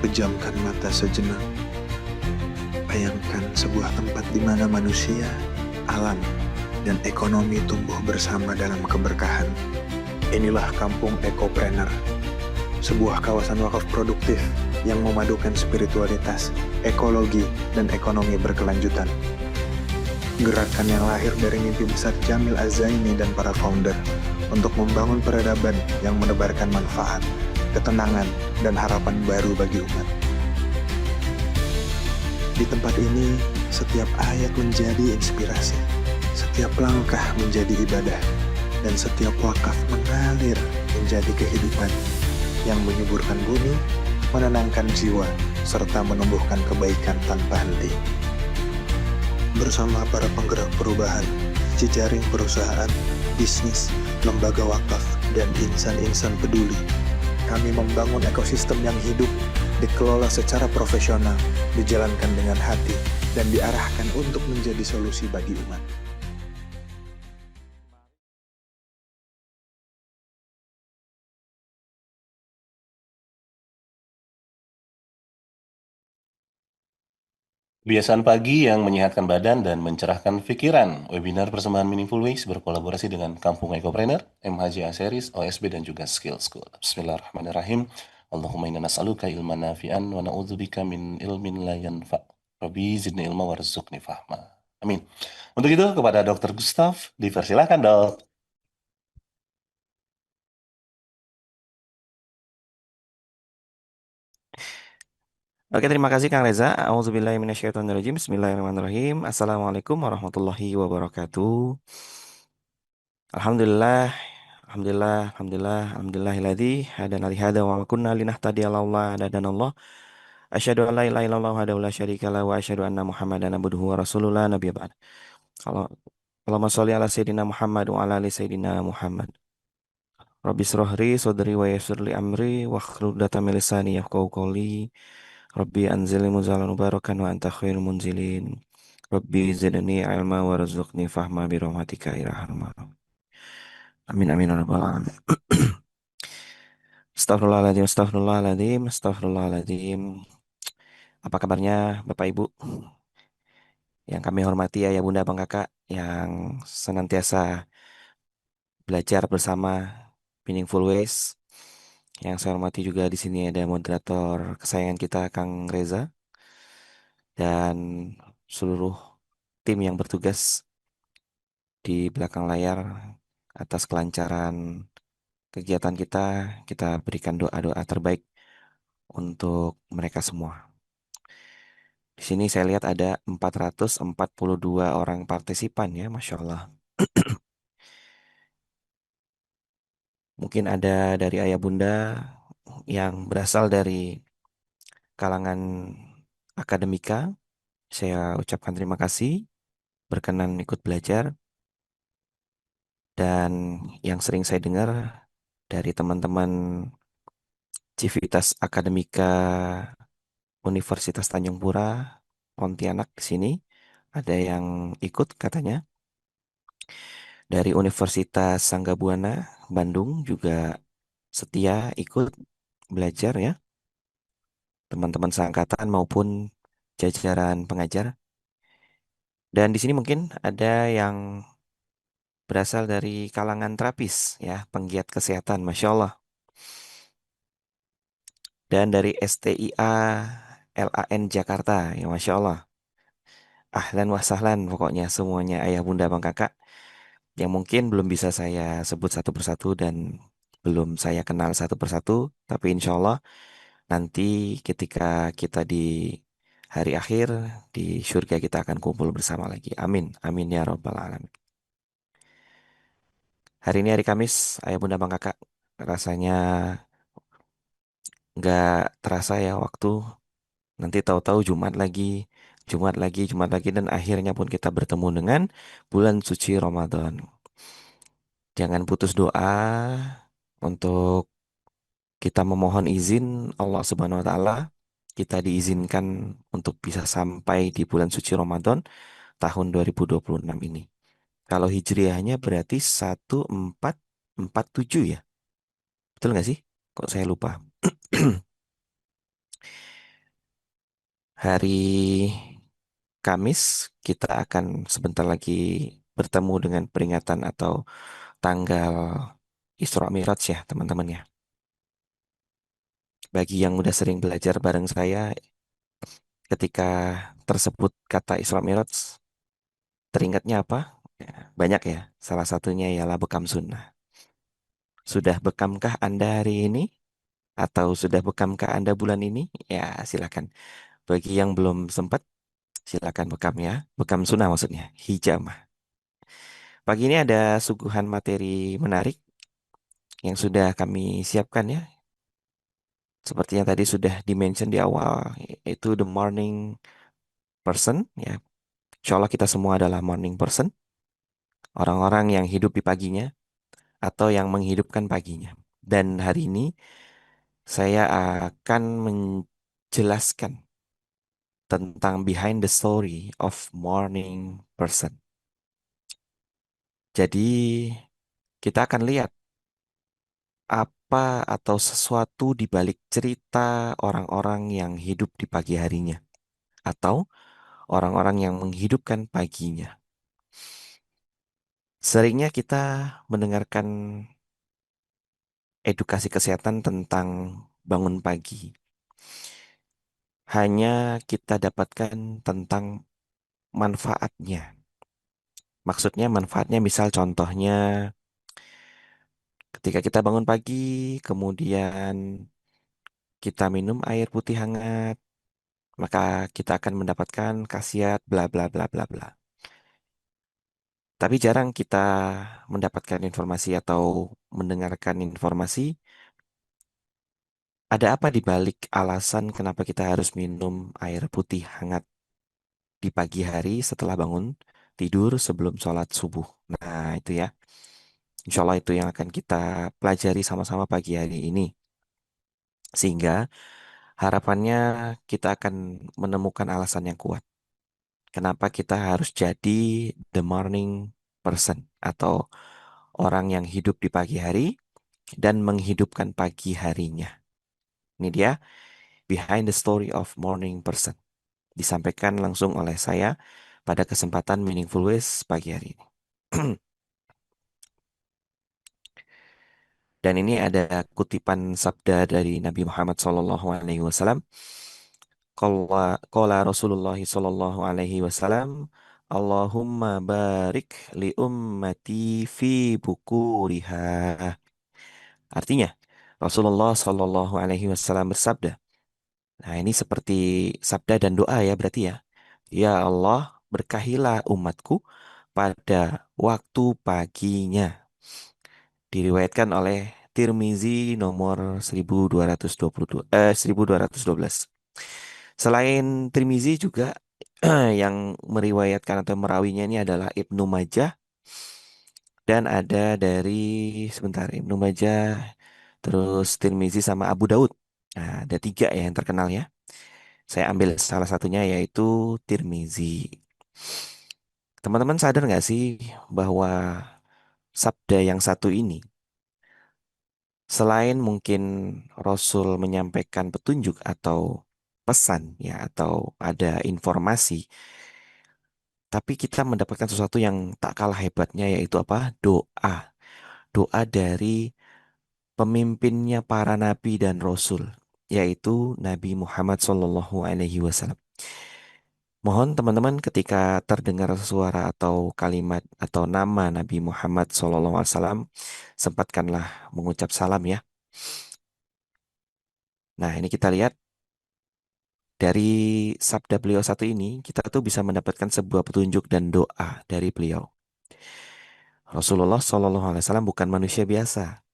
Pejamkan mata sejenak. Bayangkan sebuah tempat di mana manusia, alam, dan ekonomi tumbuh bersama dalam keberkahan. Inilah kampung ekopreneur, sebuah kawasan wakaf produktif yang memadukan spiritualitas, ekologi, dan ekonomi berkelanjutan. Gerakan yang lahir dari mimpi besar Jamil Az-Zaini dan para founder untuk membangun peradaban yang menebarkan manfaat, ketenangan, dan harapan baru bagi umat. Di tempat ini, setiap ayat menjadi inspirasi, setiap langkah menjadi ibadah, dan setiap wakaf mengalir menjadi kehidupan yang menyuburkan bumi, menenangkan jiwa, serta menumbuhkan kebaikan tanpa henti. Bersama para penggerak perubahan, jejaring perusahaan, bisnis, lembaga wakaf, dan insan-insan peduli, kami membangun ekosistem yang hidup, dikelola secara profesional, dijalankan dengan hati, dan diarahkan untuk menjadi solusi bagi umat. Kebiasaan pagi yang menyehatkan badan dan mencerahkan pikiran. Webinar persembahan Meaningful Ways berkolaborasi dengan Kampung Ekopreneur, MHJA Series, OSB, dan juga Skill School. Bismillahirrahmanirrahim. Allahumma inna nas'aluka ilman nafi'an wa na'udzubika min ilmin la yanfa'. Rabbi zidni ilma warzuqni fahma. Amin. Untuk itu kepada Dr. Gustaf, dipersilakan dok. Oke, terima kasih Kang Reza. Auzubillahiminasyaitonirrajim. Bismillahirrahmanirrahim. Assalamualaikum warahmatullahi wabarakatuh. Alhamdulillah, alhamdulillah, alhamdulillah, alhamdulillahilladzi hadana li hadza wa ma kunna linahtadiya laula hadanallah. Asyhadu an la ilaha illallah wahdahu la syarika lahu wa asyhadu anna Muhammadan abduhu wa rasuluhu nabiyya ba'd. Kalau Allahumma sholli ala sayyidina Muhammad wa ala ali sayyidina Muhammad. Rabbi srohri sodri wa yassir li amri wa hlul datam min lisani yafqahu qawli. Rabbi anzilni munzalan mubarakan wa anta khairul munzilin. Rabbi zidni ilma warzuqni fahma bi rahmatika ya arhamar rahimin. Amin amin ya rabbal alamin. Astagfirullahaladzim, astagfirullahaladzim, astagfirullahaladzim. Apa kabarnya Bapak Ibu yang kami hormati, ayah bunda bang kakak yang senantiasa belajar bersama Meaningful Ways. Yang saya hormati juga di sini ada moderator kesayangan kita Kang Reza dan seluruh tim yang bertugas di belakang layar atas kelancaran kegiatan kita. Kita berikan doa-doa terbaik untuk mereka semua. Di sini saya lihat ada 442 orang partisipan ya, Masya Allah. Mungkin ada dari ayah bunda yang berasal dari kalangan akademika. Saya ucapkan terima kasih berkenan ikut belajar. Dan yang sering saya dengar dari teman-teman Civitas Akademika Universitas Tanjung Pura, Pontianak di sini ada yang ikut katanya. Dari Universitas Sanggabuana, Bandung juga setia ikut belajar ya. Teman-teman seangkatan maupun jajaran pengajar. Dan di sini mungkin ada yang berasal dari kalangan terapis ya, penggiat kesehatan, Masya Allah. Dan dari STIA LAN Jakarta, ya Masya Allah. Ahlan wa sahlan pokoknya semuanya ayah bunda bang kakak yang mungkin belum bisa saya sebut satu persatu dan belum saya kenal satu persatu. Tapi insya Allah nanti ketika kita di hari akhir di surga kita akan kumpul bersama lagi. Amin. Amin ya robbal alamin. Hari ini hari Kamis, ayah bunda bang kakak. Rasanya nggak terasa ya waktu. Nanti tahu-tahu Jumat lagi, Jumat lagi, Jumat lagi, dan akhirnya pun kita bertemu dengan bulan suci Ramadan. Jangan putus doa untuk kita memohon izin Allah Subhanahu wa taala. Kita diizinkan untuk bisa sampai di bulan suci Ramadan tahun 2026 ini. Kalau hijriahnya berarti 1447 ya. Betul nggak sih? Kok saya lupa. Hari Kamis kita akan sebentar lagi bertemu dengan peringatan atau tanggal Isra Mi'raj ya teman-teman ya. Bagi yang udah sering belajar bareng saya, ketika tersebut kata Isra Mi'raj, teringatnya apa? Ya, banyak ya. Salah satunya ialah bekam sunnah. Sudah bekamkah Anda hari ini? Atau sudah bekamkah Anda bulan ini? Ya, silakan. Bagi yang belum sempat, silakan bekam ya. Bekam sunnah maksudnya, hijamah. Pagi ini ada suguhan materi menarik yang sudah kami siapkan ya. Seperti yang tadi sudah dimention di awal, yaitu the morning person ya. Insya Allah kita semua adalah morning person, orang-orang yang hidup di paginya atau yang menghidupkan paginya. Dan hari ini saya akan menjelaskan tentang behind the story of morning person. Jadi kita akan lihat apa atau sesuatu di balik cerita orang-orang yang hidup di pagi harinya atau orang-orang yang menghidupkan paginya. Seringnya kita mendengarkan edukasi kesehatan tentang bangun pagi. Hanya kita dapatkan tentang manfaatnya. Maksudnya manfaatnya misal contohnya ketika kita bangun pagi, kemudian kita minum air putih hangat, maka kita akan mendapatkan khasiat bla bla bla bla bla. Tapi jarang kita mendapatkan informasi atau mendengarkan informasi ada apa di balik alasan kenapa kita harus minum air putih hangat di pagi hari setelah bangun tidur sebelum sholat subuh. Nah, itu ya. Insya Allah itu yang akan kita pelajari sama-sama pagi hari ini. Sehingga harapannya kita akan menemukan alasan yang kuat. Kenapa kita harus jadi the morning person atau orang yang hidup di pagi hari dan menghidupkan pagi harinya. Ini dia behind the story of morning person. Disampaikan langsung oleh saya pada kesempatan Meaningful Ways pagi hari ini. Dan ini ada kutipan sabda dari Nabi Muhammad SAW. Qala Rasulullah SAW, Allahumma barik li ummati fi bukuriha. Artinya, Rasulullah SAW bersabda. Nah, ini seperti sabda dan doa ya berarti ya. Ya Allah, berkahilah umatku pada waktu paginya. Diriwayatkan oleh Tirmizi nomor 1222 1212. Selain Tirmizi juga yang meriwayatkan atau merawinya ini adalah Ibnu Majah dan ada dari sebentar Ibnu Majah terus Tirmizi sama Abu Daud. Nah, ada tiga ya yang terkenal ya. Saya ambil salah satunya yaitu Tirmizi. Teman-teman sadar nggak sih bahwa sabda yang satu ini selain mungkin Rasul menyampaikan petunjuk atau pesan ya atau ada informasi, tapi kita mendapatkan sesuatu yang tak kalah hebatnya yaitu apa? Doa. Doa dari pemimpinnya para nabi dan rasul, yaitu Nabi Muhammad SAW. Mohon teman-teman ketika terdengar suara atau kalimat atau nama Nabi Muhammad SAW, sempatkanlah mengucap salam ya. Nah, ini kita lihat dari sabda beliau satu ini, kita tuh bisa mendapatkan sebuah petunjuk dan doa dari beliau. Rasulullah SAW bukan manusia biasa,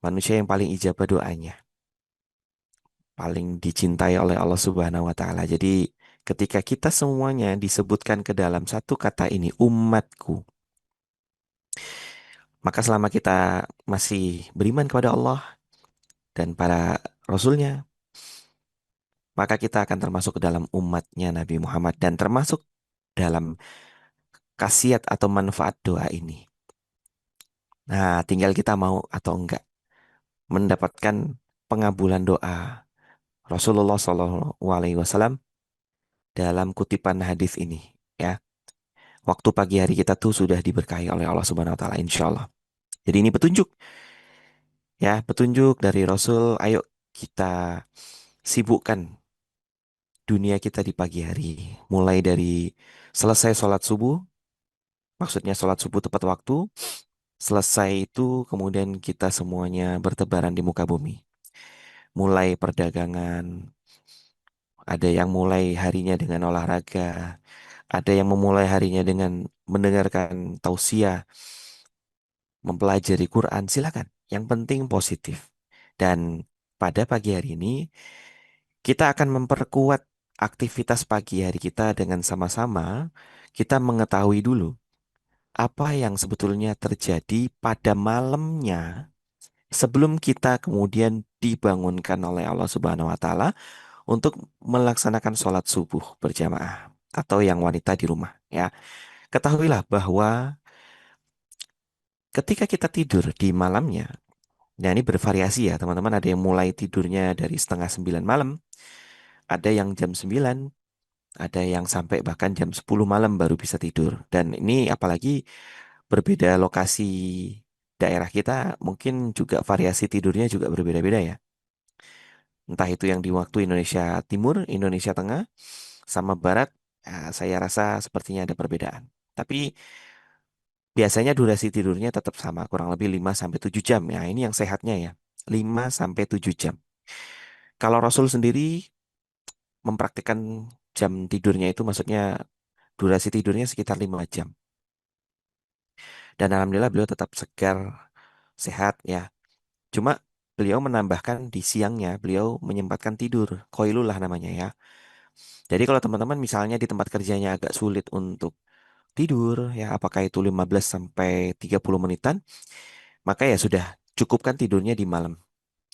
manusia yang paling ijabah doanya, paling dicintai oleh Allah Subhanahu wa taala. Jadi, ketika kita semuanya disebutkan ke dalam satu kata ini, umatku, maka selama kita masih beriman kepada Allah dan para rasulnya, maka kita akan termasuk ke dalam umatnya Nabi Muhammad dan termasuk dalam khasiat atau manfaat doa ini. Nah, tinggal kita mau atau enggak mendapatkan pengabulan doa Rasulullah SAW dalam kutipan hadis ini, ya. Waktu pagi hari kita tuh sudah diberkahi oleh Allah Subhanahu wa taala, insya Allah. Jadi ini petunjuk, ya, petunjuk dari Rasul. Ayo kita sibukkan dunia kita di pagi hari, mulai dari selesai sholat subuh, maksudnya sholat subuh tepat waktu. Selesai itu kemudian kita semuanya bertebaran di muka bumi. Mulai perdagangan, ada yang mulai harinya dengan olahraga, ada yang memulai harinya dengan mendengarkan tausiah, mempelajari Quran, silakan. Yang penting positif. Dan pada pagi hari ini kita akan memperkuat aktivitas pagi hari kita dengan sama-sama kita mengetahui dulu apa yang sebetulnya terjadi pada malamnya sebelum kita kemudian dibangunkan oleh Allah Subhanahu wa taala untuk melaksanakan sholat subuh berjamaah atau yang wanita di rumah, ya. Ketahuilah bahwa ketika kita tidur di malamnya, nah ini bervariasi ya teman-teman, ada yang mulai tidurnya dari setengah 9 malam, ada yang jam 9, ada yang sampai bahkan jam 10 malam baru bisa tidur. Dan ini apalagi berbeda lokasi daerah kita, mungkin juga variasi tidurnya juga berbeda-beda ya. Entah itu yang di waktu Indonesia Timur, Indonesia Tengah, sama Barat, saya rasa sepertinya ada perbedaan. Tapi biasanya durasi tidurnya tetap sama, kurang lebih 5 sampai 7 jam. Ya, ini yang sehatnya ya. 5 sampai 7 jam. Kalau Rasul sendiri mempraktikkan jam tidurnya itu maksudnya durasi tidurnya sekitar 5 jam. Dan alhamdulillah beliau tetap segar, sehat ya. Cuma beliau menambahkan di siangnya beliau menyempatkan tidur, qailul lah namanya ya. Jadi kalau teman-teman misalnya di tempat kerjanya agak sulit untuk tidur ya, apakah itu 15 sampai 30 menitan, maka ya sudah cukupkan tidurnya di malam.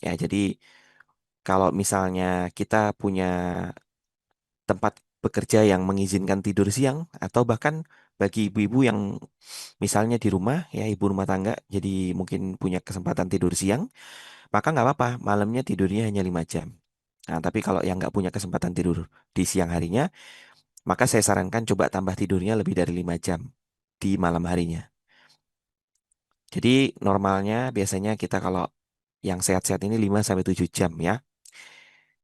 Ya, jadi kalau misalnya kita punya tempat bekerja yang mengizinkan tidur siang atau bahkan bagi ibu-ibu yang misalnya di rumah ya, ibu rumah tangga jadi mungkin punya kesempatan tidur siang, maka nggak apa-apa, malamnya tidurnya hanya 5 jam. Nah, tapi kalau yang nggak punya kesempatan tidur di siang harinya, maka saya sarankan coba tambah tidurnya lebih dari 5 jam di malam harinya. Jadi normalnya biasanya kita kalau yang sehat-sehat ini 5 sampai 7 jam ya.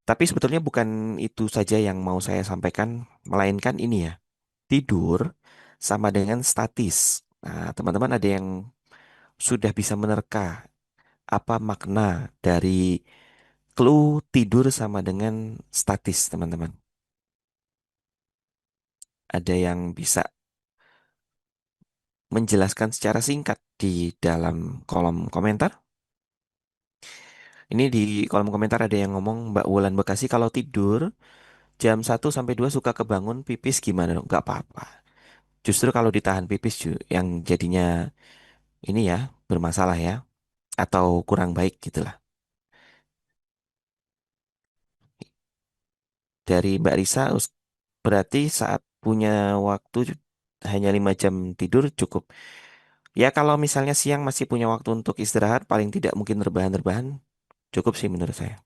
Tapi sebetulnya bukan itu saja yang mau saya sampaikan, melainkan ini ya, tidur sama dengan statis. Nah, teman-teman ada yang sudah bisa menerka apa makna dari clue tidur sama dengan statis, teman-teman? Ada yang bisa menjelaskan secara singkat di dalam kolom komentar? Ini di kolom komentar ada yang ngomong, Mbak Wulan Bekasi kalau tidur jam 1 sampai 2 suka kebangun pipis gimana dong? Gak apa-apa. Justru kalau ditahan pipis yang jadinya ini ya bermasalah ya atau kurang baik gitulah. Dari Mbak Risa berarti saat punya waktu hanya 5 jam tidur cukup. Ya kalau misalnya siang masih punya waktu untuk istirahat paling tidak mungkin rebahan-rebahan cukup sih menurut saya.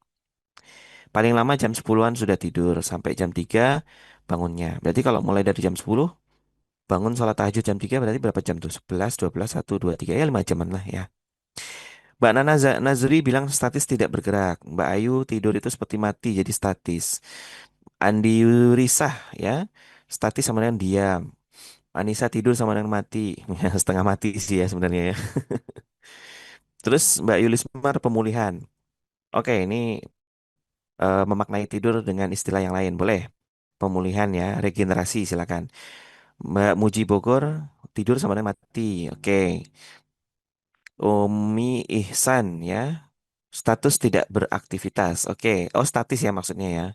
Paling lama jam 10-an sudah tidur sampai jam 3 bangunnya. Berarti kalau mulai dari jam 10 bangun sholat tahajud jam 3 berarti berapa jam tuh? 11, 12, 1, 2, 3 ya 5 jaman lah ya. Mbak Nana Nazri bilang statis tidak bergerak. Mbak Ayu tidur itu seperti mati jadi statis. Andi Yurisah ya, statis sama dengan diam. Anissa tidur sama dengan mati. Ya, setengah mati sih ya sebenarnya ya. Terus Mbak Yulismar pemulihan. Oke, ini memaknai tidur dengan istilah yang lain boleh. Pemulihan ya, regenerasi silakan. Mbak Muji Bogor tidur sama dengan mati. Oke. Umi Ihsan ya. Status tidak beraktivitas. Oke. Oh, statis ya maksudnya ya.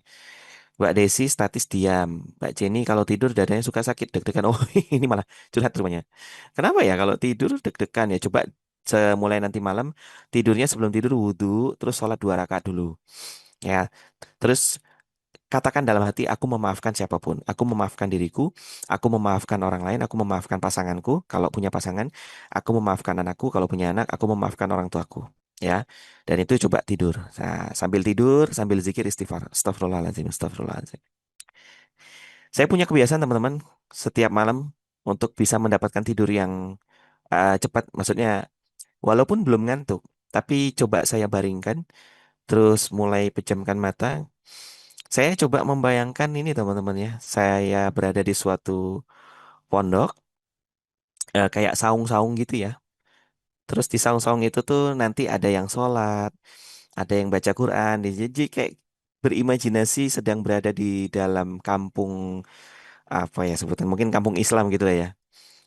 Mbak Desi statis diam. Mbak Jenny kalau tidur dadanya suka sakit deg-degan. Oh, ini malah curhat rupanya. Kenapa ya kalau tidur deg-degan ya? Coba semulai nanti malam tidurnya sebelum tidur wudhu terus sholat 2 rakaat dulu. Ya, terus katakan dalam hati, aku memaafkan siapapun. Aku memaafkan diriku, aku memaafkan orang lain, aku memaafkan pasanganku kalau punya pasangan, aku memaafkan anakku kalau punya anak, aku memaafkan orang tuaku. Ya, dan itu coba tidur. Nah, sambil tidur, sambil zikir istighfar. Astagfirullahaladzim, astagfirullahaladzim. Saya punya kebiasaan teman-teman setiap malam untuk bisa mendapatkan tidur yang cepat, maksudnya walaupun belum ngantuk, tapi coba saya baringkan, terus mulai pejamkan mata. Saya coba membayangkan ini teman-teman ya, saya berada di suatu pondok, kayak saung-saung gitu ya. Terus di saung-saung itu tuh nanti ada yang sholat, ada yang baca Quran. Jadi kayak berimajinasi sedang berada di dalam kampung, apa ya sebutan, mungkin kampung Islam gitu lah ya.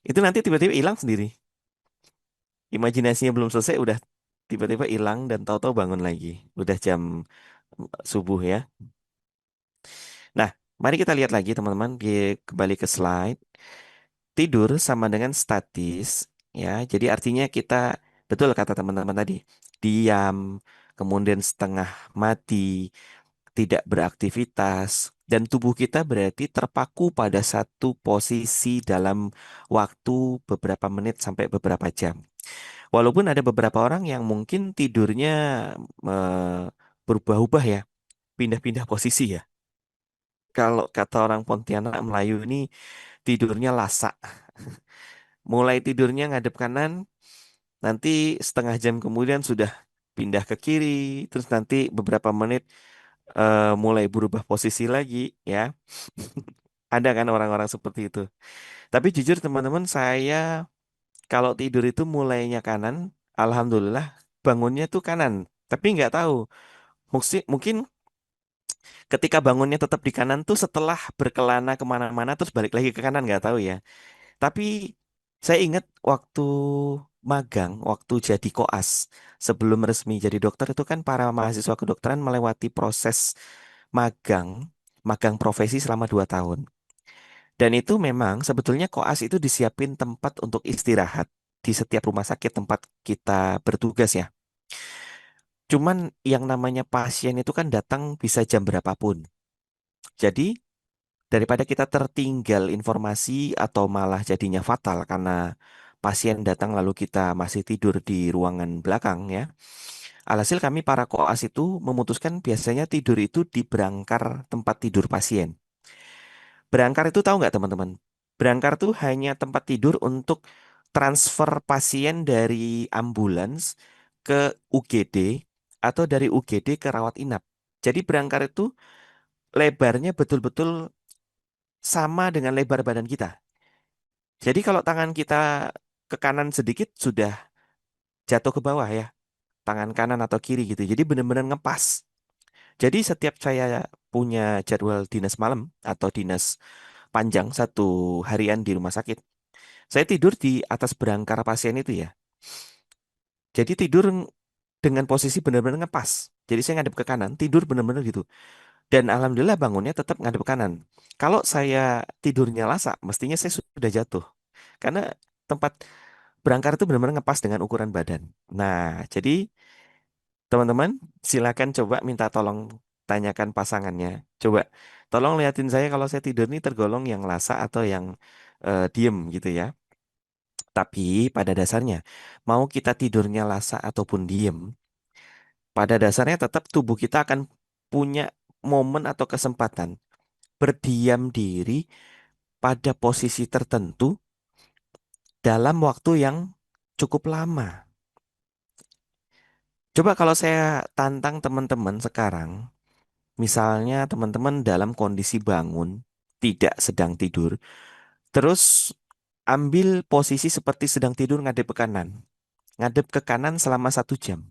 Itu nanti tiba-tiba hilang sendiri. Imajinasinya belum selesai udah tiba-tiba hilang dan tahu-tahu bangun lagi. Udah jam subuh ya. Nah, mari kita lihat lagi teman-teman, kembali ke slide. Tidur sama dengan statis ya. Jadi artinya kita, betul kata teman-teman tadi, diam, kemudian setengah mati, tidak beraktivitas, dan tubuh kita berarti terpaku pada satu posisi dalam waktu beberapa menit sampai beberapa jam. Walaupun ada beberapa orang yang mungkin tidurnya berubah-ubah ya, pindah-pindah posisi ya. Kalau kata orang Pontianak Melayu ini tidurnya lasak. Mulai tidurnya ngadep kanan, nanti setengah jam kemudian sudah pindah ke kiri, terus nanti beberapa menit mulai berubah posisi lagi ya. Ada kan orang-orang seperti itu. Tapi jujur teman-teman, saya kalau tidur itu mulainya kanan, alhamdulillah bangunnya tuh kanan. Tapi nggak tahu, mungkin ketika bangunnya tetap di kanan tuh setelah berkelana kemana-mana terus balik lagi ke kanan, nggak tahu ya. Tapi saya ingat waktu magang, waktu jadi koas, sebelum resmi jadi dokter itu kan para mahasiswa kedokteran melewati proses magang, magang profesi selama 2 tahun. Dan itu memang sebetulnya koas itu disiapin tempat untuk istirahat di setiap rumah sakit tempat kita bertugas ya. Cuman yang namanya pasien itu kan datang bisa jam berapapun. Jadi daripada kita tertinggal informasi atau malah jadinya fatal karena pasien datang lalu kita masih tidur di ruangan belakang ya. Alhasil kami para koas itu memutuskan biasanya tidur itu di berangkar tempat tidur pasien. Berangkar itu tahu nggak teman-teman? Berangkar tuh hanya tempat tidur untuk transfer pasien dari ambulans ke UGD atau dari UGD ke rawat inap. Jadi berangkar itu lebarnya betul-betul sama dengan lebar badan kita. Jadi kalau tangan kita ke kanan sedikit sudah jatuh ke bawah ya, tangan kanan atau kiri gitu. Jadi benar-benar ngepas. Jadi setiap saya punya jadwal dinas malam atau dinas panjang satu harian di rumah sakit, saya tidur di atas berangkar pasien itu ya. Jadi tidur dengan posisi benar-benar ngepas. Jadi saya ngadep ke kanan, tidur benar-benar gitu. Dan alhamdulillah bangunnya tetap ngadep ke kanan. Kalau saya tidurnya lasak, mestinya saya sudah jatuh. Karena tempat berangkar itu benar-benar ngepas dengan ukuran badan. Nah, jadi teman-teman silakan coba minta tolong tanyakan pasangannya. Coba tolong liatin saya kalau saya tidur ini tergolong yang lasak atau yang diem gitu ya. Tapi pada dasarnya, mau kita tidurnya lasak ataupun diem, pada dasarnya tetap tubuh kita akan punya momen atau kesempatan berdiam diri pada posisi tertentu dalam waktu yang cukup lama. Coba kalau saya tantang teman-teman sekarang, misalnya teman-teman dalam kondisi bangun, tidak sedang tidur, terus ambil posisi seperti sedang tidur ngadep ke kanan. Ngadep ke kanan selama 1 jam.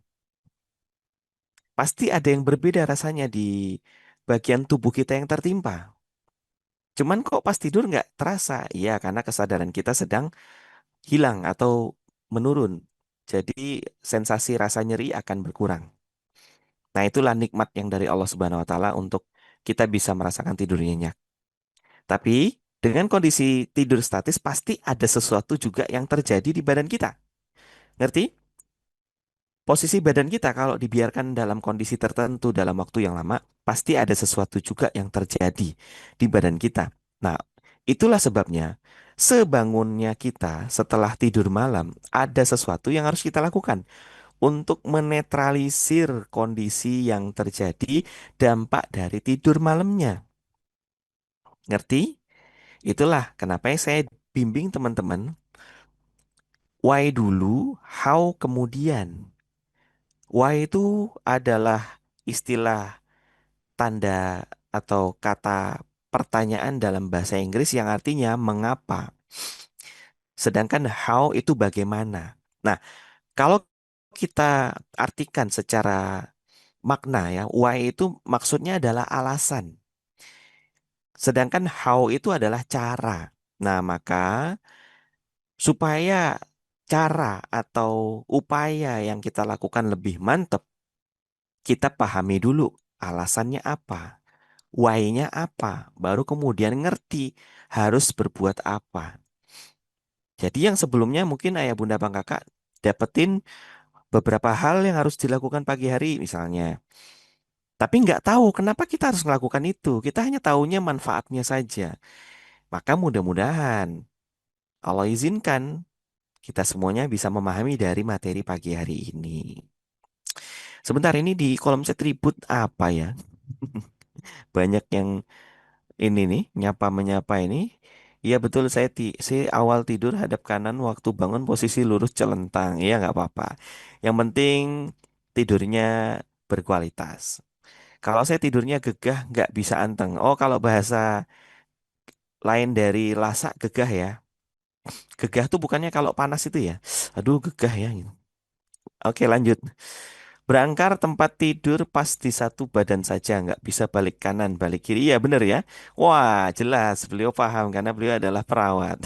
Pasti ada yang berbeda rasanya di bagian tubuh kita yang tertimpa. Cuman kok pas tidur nggak terasa? Iya, karena kesadaran kita sedang hilang atau menurun. Jadi sensasi rasa nyeri akan berkurang. Nah, itulah nikmat yang dari Allah Subhanahu wa taala untuk kita bisa merasakan tidur nyenyak. Tapi dengan kondisi tidur statis pasti ada sesuatu juga yang terjadi di badan kita. Ngerti? Posisi badan kita kalau dibiarkan dalam kondisi tertentu dalam waktu yang lama, pasti ada sesuatu juga yang terjadi di badan kita. Nah, itulah sebabnya sebangunnya kita setelah tidur malam, ada sesuatu yang harus kita lakukan untuk menetralisir kondisi yang terjadi dampak dari tidur malamnya. Ngerti? Itulah kenapa saya bimbing teman-teman, why dulu, how kemudian. Why itu adalah istilah tanda atau kata pertanyaan dalam bahasa Inggris yang artinya mengapa. Sedangkan how itu bagaimana. Nah, kalau kita artikan secara makna ya, why itu maksudnya adalah alasan. Sedangkan how itu adalah cara. Nah, maka supaya cara atau upaya yang kita lakukan lebih mantap, kita pahami dulu alasannya apa, why-nya apa, baru kemudian ngerti harus berbuat apa. Jadi yang sebelumnya mungkin ayah bunda bang kakak dapetin beberapa hal yang harus dilakukan pagi hari misalnya. Tapi nggak tahu kenapa kita harus melakukan itu. Kita hanya tahunya manfaatnya saja. Maka mudah-mudahan Allah izinkan kita semuanya bisa memahami dari materi pagi hari ini. Sebentar ini di kolom chat ribut apa ya? Banyak yang ini nih nyapa menyapa ini. Iya betul saya awal tidur hadap kanan waktu bangun posisi lurus celentang. Iya nggak apa-apa. Yang penting tidurnya berkualitas. Kalau saya tidurnya gegah nggak bisa anteng. Oh kalau bahasa lain dari lasak gegah ya. Gegah tuh bukannya kalau panas itu ya. Aduh gegah ya. Oke lanjut. Berangkar tempat tidur pas di satu badan saja, nggak bisa balik kanan, balik kiri. Iya bener ya. Wah jelas beliau paham karena beliau adalah perawat.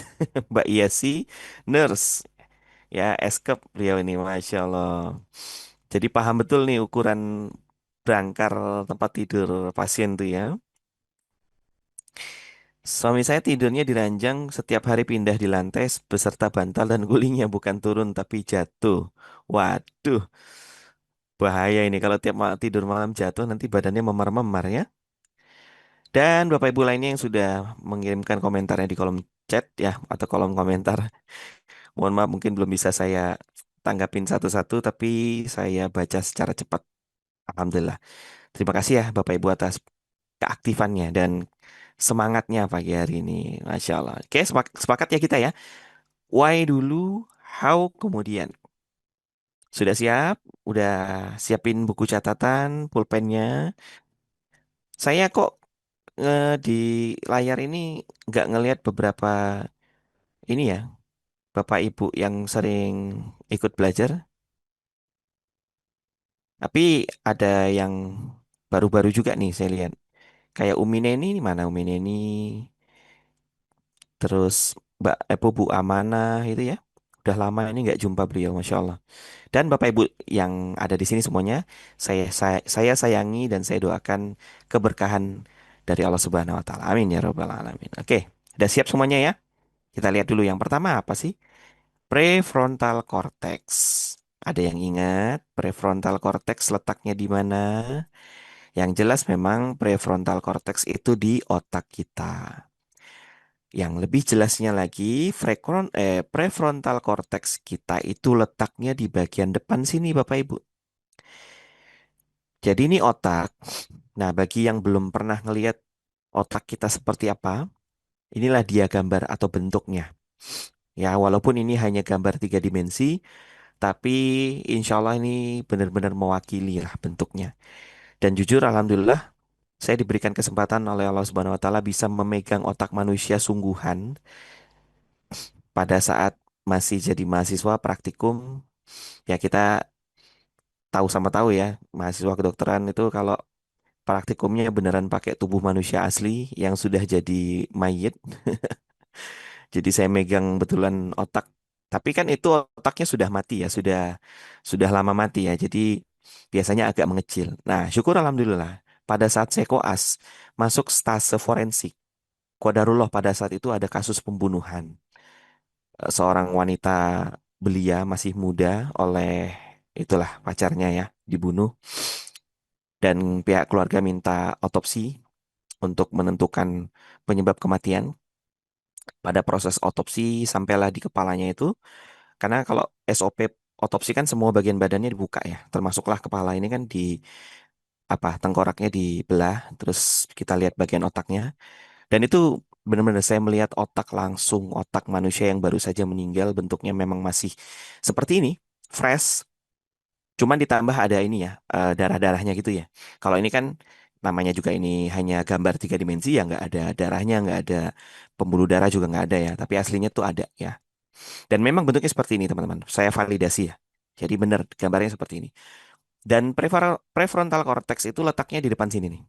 Mbak Yesi, nurse. Ya, eskep beliau ini, Masya Allah. Jadi paham betul nih ukuran berangkar tempat tidur pasien tuh ya. Suami saya tidurnya di ranjang, setiap hari pindah di lantai beserta bantal dan gulingnya bukan turun tapi jatuh. Waduh, bahaya ini kalau tidur malam jatuh nanti badannya memar-memar ya. Dan Bapak Ibu lainnya yang sudah mengirimkan komentarnya di kolom chat ya atau kolom komentar. Mohon maaf mungkin belum bisa saya tanggapin satu-satu tapi saya baca secara cepat. Alhamdulillah. Terima kasih ya Bapak Ibu atas keaktifannya dan semangatnya pagi hari ini. Masya Allah. Oke, sepakat ya kita ya. Why dulu, how kemudian. Sudah siap? Udah siapin buku catatan, pulpennya. Saya kok di layar ini nggak ngelihat beberapa ini ya, Bapak Ibu yang sering ikut belajar. Tapi ada yang baru-baru juga nih saya lihat. Kayak Umi Neni, ini mana Umi Neni? Terus Mbak Bu Amanah itu ya. Udah lama ini nggak jumpa beliau, Masya Allah. Dan Bapak Ibu yang ada di sini semuanya, saya sayangi dan saya doakan keberkahan dari Allah Subhanahu wa taala. Amin ya rabbal alamin. Oke, udah siap semuanya ya? Kita lihat dulu yang pertama apa sih? Prefrontal cortex. Ada yang ingat prefrontal cortex letaknya di mana? Yang jelas memang prefrontal cortex itu di otak kita. Yang lebih jelasnya lagi, prefrontal cortex kita itu letaknya di bagian depan sini Bapak Ibu. Jadi ini otak. Nah, bagi yang belum pernah ngelihat otak kita seperti apa, inilah dia gambar atau bentuknya. Ya, walaupun ini hanya gambar 3 dimensi, tapi insya Allah ini benar-benar mewakili lah bentuknya. Dan jujur, alhamdulillah, saya diberikan kesempatan oleh Allah Subhanahu Wa Taala bisa memegang otak manusia sungguhan pada saat masih jadi mahasiswa praktikum. Ya kita tahu sama tahu ya, mahasiswa kedokteran itu kalau praktikumnya beneran pakai tubuh manusia asli yang sudah jadi mayit. Jadi saya megang betulan otak. Tapi kan itu otaknya sudah mati ya, sudah lama mati ya. Jadi biasanya agak mengecil. Nah, syukur alhamdulillah pada saat saya koas masuk stase forensik. Qadarullah pada saat itu ada kasus pembunuhan. Seorang wanita belia masih muda oleh itulah pacarnya ya dibunuh dan pihak keluarga minta otopsi untuk menentukan penyebab kematian. Pada proses otopsi sampailah di kepalanya itu, karena kalau SOP otopsi kan semua bagian badannya dibuka ya, termasuklah kepala ini kan di apa tengkoraknya dibelah, terus kita lihat bagian otaknya, dan itu Benar-benar saya melihat otak langsung, otak manusia yang baru saja meninggal bentuknya memang masih seperti ini, fresh. Cuman ditambah ada ini ya, darah-darahnya gitu ya. Kalau ini kan namanya juga ini hanya gambar 3 dimensi ya, nggak ada darahnya, nggak ada pembuluh darah juga nggak ada ya. Tapi aslinya tuh ada ya. Dan memang bentuknya seperti ini teman-teman. Saya validasi ya. Jadi benar gambarnya seperti ini. Dan prefrontal cortex itu letaknya di depan sini nih.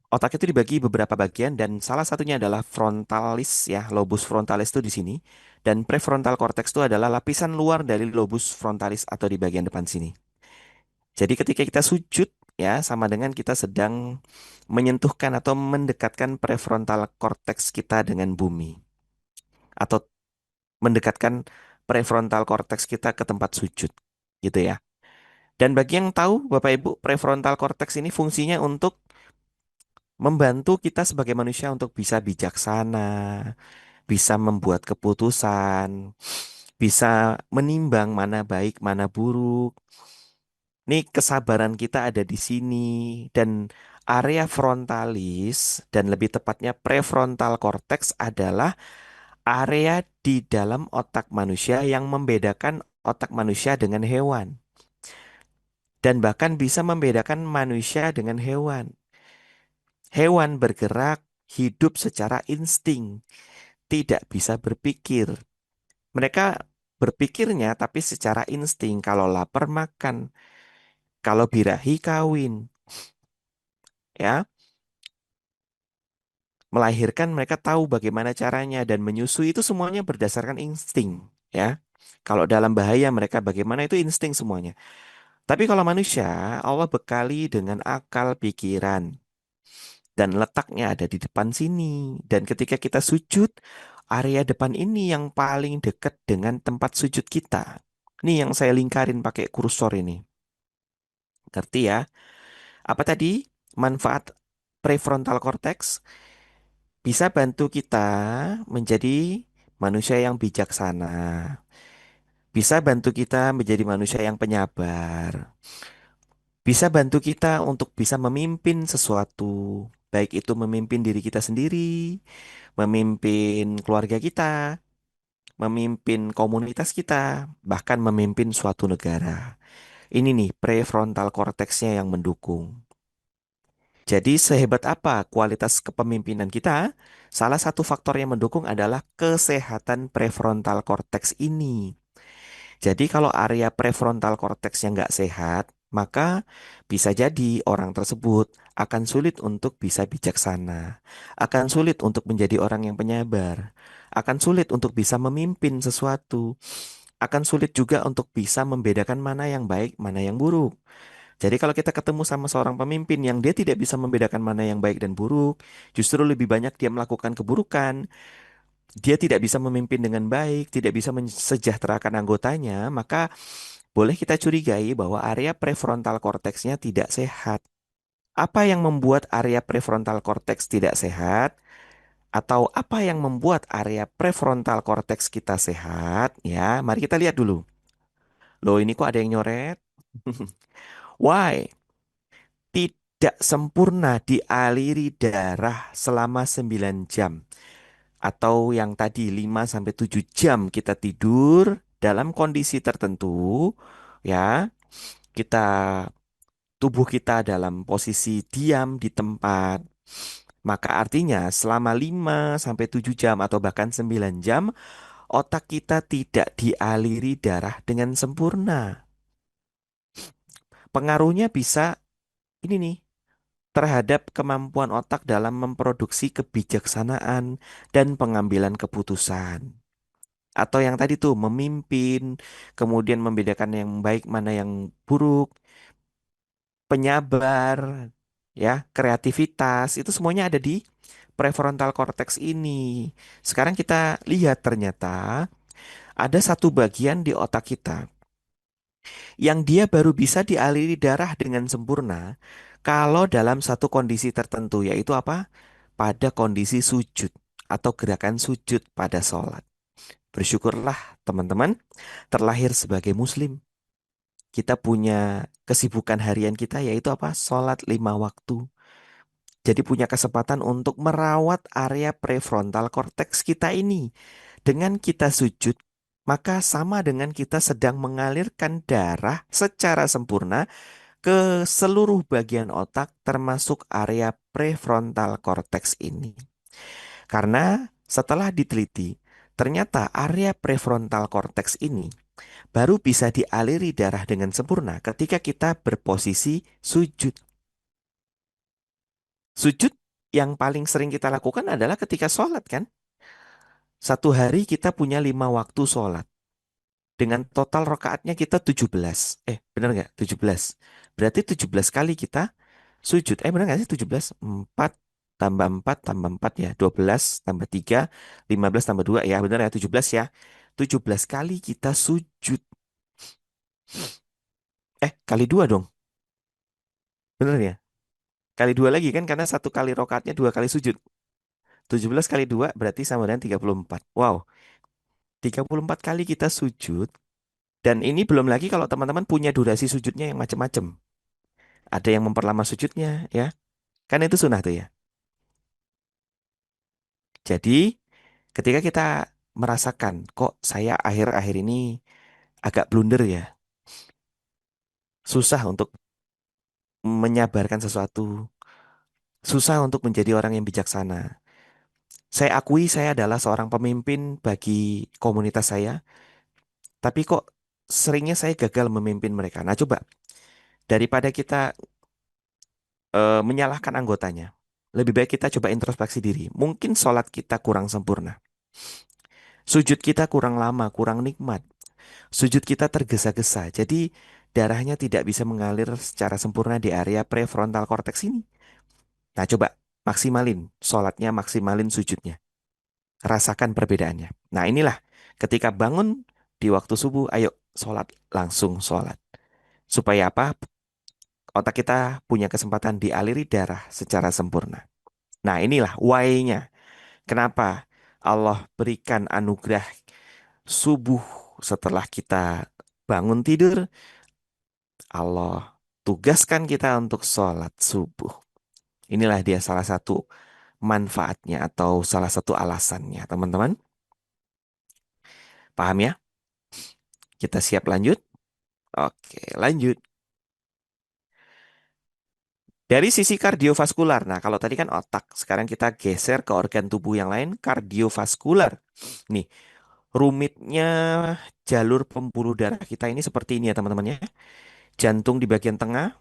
Otak itu dibagi beberapa bagian dan salah satunya adalah frontalis ya, lobus frontalis itu di sini. Dan prefrontal cortex itu adalah lapisan luar dari lobus frontalis atau di bagian depan sini. Jadi ketika kita sujud ya sama dengan kita sedang menyentuhkan atau mendekatkan prefrontal cortex kita dengan bumi atau mendekatkan prefrontal cortex kita ke tempat sujud gitu ya. Dan bagi yang tahu Bapak Ibu, prefrontal cortex ini fungsinya untuk membantu kita sebagai manusia untuk bisa bijaksana, bisa membuat keputusan, bisa menimbang mana baik, mana buruk. Nih kesabaran kita ada di sini dan area frontalis dan lebih tepatnya prefrontal cortex adalah area di dalam otak manusia yang membedakan otak manusia dengan hewan dan bahkan bisa membedakan manusia dengan hewan. Hewan bergerak, hidup secara insting, tidak bisa berpikir. Mereka berpikirnya tapi secara insting, kalau lapar makan, kalau birahi kawin, ya. Melahirkan mereka tahu bagaimana caranya dan menyusui itu semuanya berdasarkan insting, ya. Kalau dalam bahaya mereka bagaimana itu insting semuanya. Tapi kalau manusia, Allah bekali dengan akal pikiran dan letaknya ada di depan sini. Dan ketika kita sujud, area depan ini yang paling dekat dengan tempat sujud kita. Ini yang saya lingkarin pakai kursor ini. Ngerti ya? Apa tadi? Manfaat prefrontal cortex bisa bantu kita menjadi manusia yang bijaksana. Bisa bantu kita menjadi manusia yang penyabar. Bisa bantu kita untuk bisa memimpin sesuatu. Baik itu memimpin diri kita sendiri, memimpin keluarga kita, memimpin komunitas kita, bahkan memimpin suatu negara. Ini nih prefrontal cortexnya yang mendukung. Jadi sehebat apa kualitas kepemimpinan kita? Salah satu faktor yang mendukung adalah kesehatan prefrontal cortex ini. Jadi kalau area prefrontal cortexnya nggak sehat, maka bisa jadi orang tersebut akan sulit untuk bisa bijaksana, akan sulit untuk menjadi orang yang penyabar, akan sulit untuk bisa memimpin sesuatu, akan sulit juga untuk bisa membedakan mana yang baik, mana yang buruk. Jadi kalau kita ketemu sama seorang pemimpin yang dia tidak bisa membedakan mana yang baik dan buruk, justru lebih banyak dia melakukan keburukan, dia tidak bisa memimpin dengan baik, tidak bisa mensejahterakan anggotanya, maka boleh kita curigai bahwa area prefrontal cortexnya tidak sehat. Apa yang membuat area prefrontal cortex tidak sehat? Atau apa yang membuat area prefrontal cortex kita sehat? Ya, mari kita lihat dulu. Loh, ini kok ada yang nyoret? Why? Tidak sempurna dialiri darah selama 9 jam. Atau yang tadi 5 sampai 7 jam kita tidur dalam kondisi tertentu, ya. Kita tubuh kita dalam posisi diam di tempat. Maka artinya selama 5 sampai 7 jam atau bahkan 9 jam otak kita tidak dialiri darah dengan sempurna. Pengaruhnya bisa ini nih terhadap kemampuan otak dalam memproduksi kebijaksanaan dan pengambilan keputusan. Atau yang tadi tuh memimpin, kemudian membedakan yang baik mana yang buruk, penyabar, ya, kreativitas, itu semuanya ada di prefrontal cortex ini. Sekarang kita lihat ternyata ada satu bagian di otak kita yang dia baru bisa dialiri darah dengan sempurna kalau dalam satu kondisi tertentu, yaitu apa? Pada kondisi sujud atau gerakan sujud pada sholat. Bersyukurlah teman-teman terlahir sebagai muslim. Kita punya kesibukan harian kita yaitu apa? Sholat 5 waktu. Jadi punya kesempatan untuk merawat area prefrontal cortex kita ini. Dengan kita sujud, maka sama dengan kita sedang mengalirkan darah secara sempurna ke seluruh bagian otak termasuk area prefrontal cortex ini. Karena setelah diteliti, ternyata area prefrontal cortex ini baru bisa dialiri darah dengan sempurna ketika kita berposisi sujud. Sujud yang paling sering kita lakukan adalah ketika sholat kan. Satu hari kita punya 5 waktu sholat. Dengan total rokaatnya kita 17. Benar nggak? 17. Berarti 17 kali kita sujud. Benar nggak sih 17? 4 tambah 4 tambah 4 ya. 12 tambah 3, 15 tambah 2 ya. Benar ya 17 ya. 17 kali kita sujud. Kali 2 dong. Benar ya? Kali 2 lagi kan karena satu kali rokaatnya 2 kali sujud. 17 kali 2 berarti sama dengan 34. Wow, 34 kali kita sujud. Dan ini belum lagi kalau teman-teman punya durasi sujudnya yang macam-macam. Ada yang memperlama sujudnya ya. Kan itu sunnah tuh ya. Jadi ketika kita merasakan kok saya akhir-akhir ini agak blunder ya. Susah untuk menyabarkan sesuatu. Susah untuk menjadi orang yang bijaksana. Saya akui saya adalah seorang pemimpin bagi komunitas saya. Tapi kok seringnya saya gagal memimpin mereka. Nah coba daripada kita menyalahkan anggotanya, lebih baik kita coba introspeksi diri. Mungkin sholat kita kurang sempurna. Sujud kita kurang lama, kurang nikmat. Sujud kita tergesa-gesa. Jadi darahnya tidak bisa mengalir secara sempurna di area prefrontal cortex ini. Nah coba maksimalin sholatnya, maksimalin sujudnya. Rasakan perbedaannya. Nah inilah ketika bangun di waktu subuh, ayo sholat, langsung sholat. Supaya apa? Otak kita punya kesempatan dialiri darah secara sempurna. Nah, inilah why-nya. Kenapa Allah berikan anugerah subuh setelah kita bangun tidur, Allah tugaskan kita untuk sholat subuh. Inilah dia salah satu manfaatnya atau salah satu alasannya, teman-teman. Paham ya? Kita siap lanjut? Oke, lanjut. Dari sisi kardiovaskular, nah kalau tadi kan otak, sekarang kita geser ke organ tubuh yang lain, kardiovaskular. Nih, rumitnya jalur pembuluh darah kita ini seperti ini ya teman-teman ya. Jantung di bagian tengah,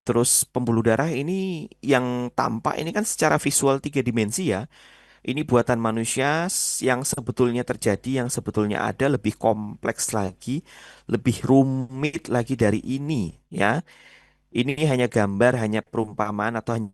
terus pembuluh darah ini yang tampak ini kan secara visual 3 dimensi ya. Ini buatan manusia yang sebetulnya terjadi, yang sebetulnya ada lebih kompleks lagi, lebih rumit lagi dari ini ya. Ini hanya gambar, hanya perumpamaan atau hanya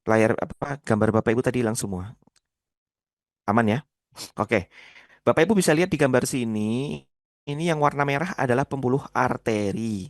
layar apa gambar Bapak Ibu tadi hilang semua. Aman ya? Oke. Bapak Ibu bisa lihat di gambar sini, ini yang warna merah adalah pembuluh arteri.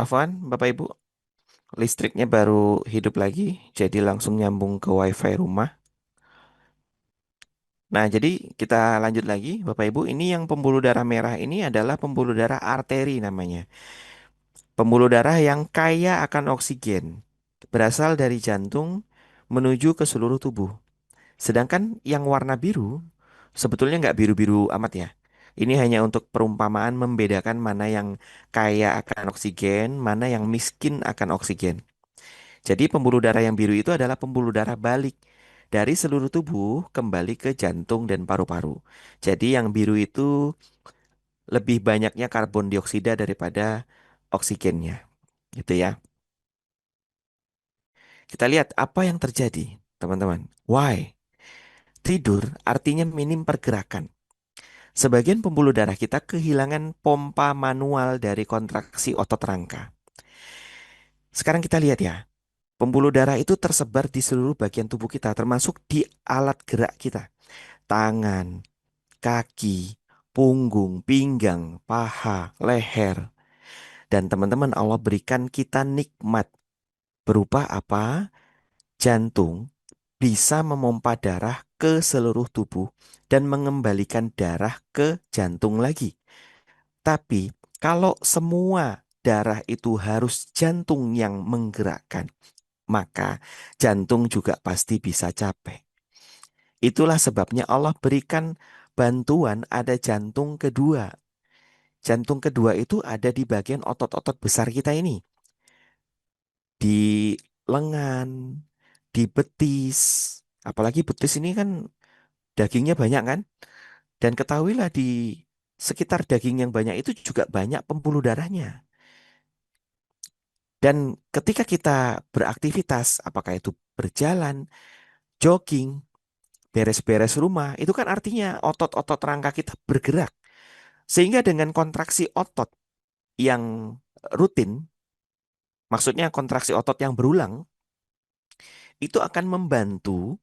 Afwan, Bapak Ibu, listriknya baru hidup lagi, jadi langsung nyambung ke WiFi rumah. Nah, jadi kita lanjut lagi, Bapak Ibu. Ini yang pembuluh darah merah ini adalah pembuluh darah arteri namanya. Pembuluh darah yang kaya akan oksigen, berasal dari jantung menuju ke seluruh tubuh. Sedangkan yang warna biru sebetulnya nggak biru-biru amat ya. Ini hanya untuk perumpamaan membedakan mana yang kaya akan oksigen, mana yang miskin akan oksigen. Jadi pembuluh darah yang biru itu adalah pembuluh darah balik. dari seluruh tubuh kembali ke jantung dan paru-paru. Jadi yang biru itu lebih banyaknya karbon dioksida daripada oksigennya, gitu ya. Kita lihat apa yang terjadi, teman-teman. Why? Tidur artinya minim pergerakan. Sebagian pembuluh darah kita kehilangan pompa manual dari kontraksi otot rangka. Sekarang kita lihat ya, pembuluh darah itu tersebar di seluruh bagian tubuh kita, termasuk di alat gerak kita. Tangan, kaki, punggung, pinggang, paha, leher. Dan teman-teman Allah berikan kita nikmat berupa apa? Jantung bisa memompa darah ke seluruh tubuh dan mengembalikan darah ke jantung lagi. Tapi kalau semua darah itu harus jantung yang menggerakkan, maka jantung juga pasti bisa capek. Itulah sebabnya Allah berikan bantuan ada jantung kedua. Jantung kedua itu ada di bagian otot-otot besar kita ini. Di lengan, di betis. Apalagi betis ini kan dagingnya banyak kan? Dan ketahuilah di sekitar daging yang banyak itu juga banyak pembuluh darahnya. Dan ketika kita beraktivitas, apakah itu berjalan, jogging, beres-beres rumah, itu kan artinya otot-otot rangka kita bergerak. Sehingga dengan kontraksi otot yang rutin, maksudnya kontraksi otot yang berulang, itu akan membantu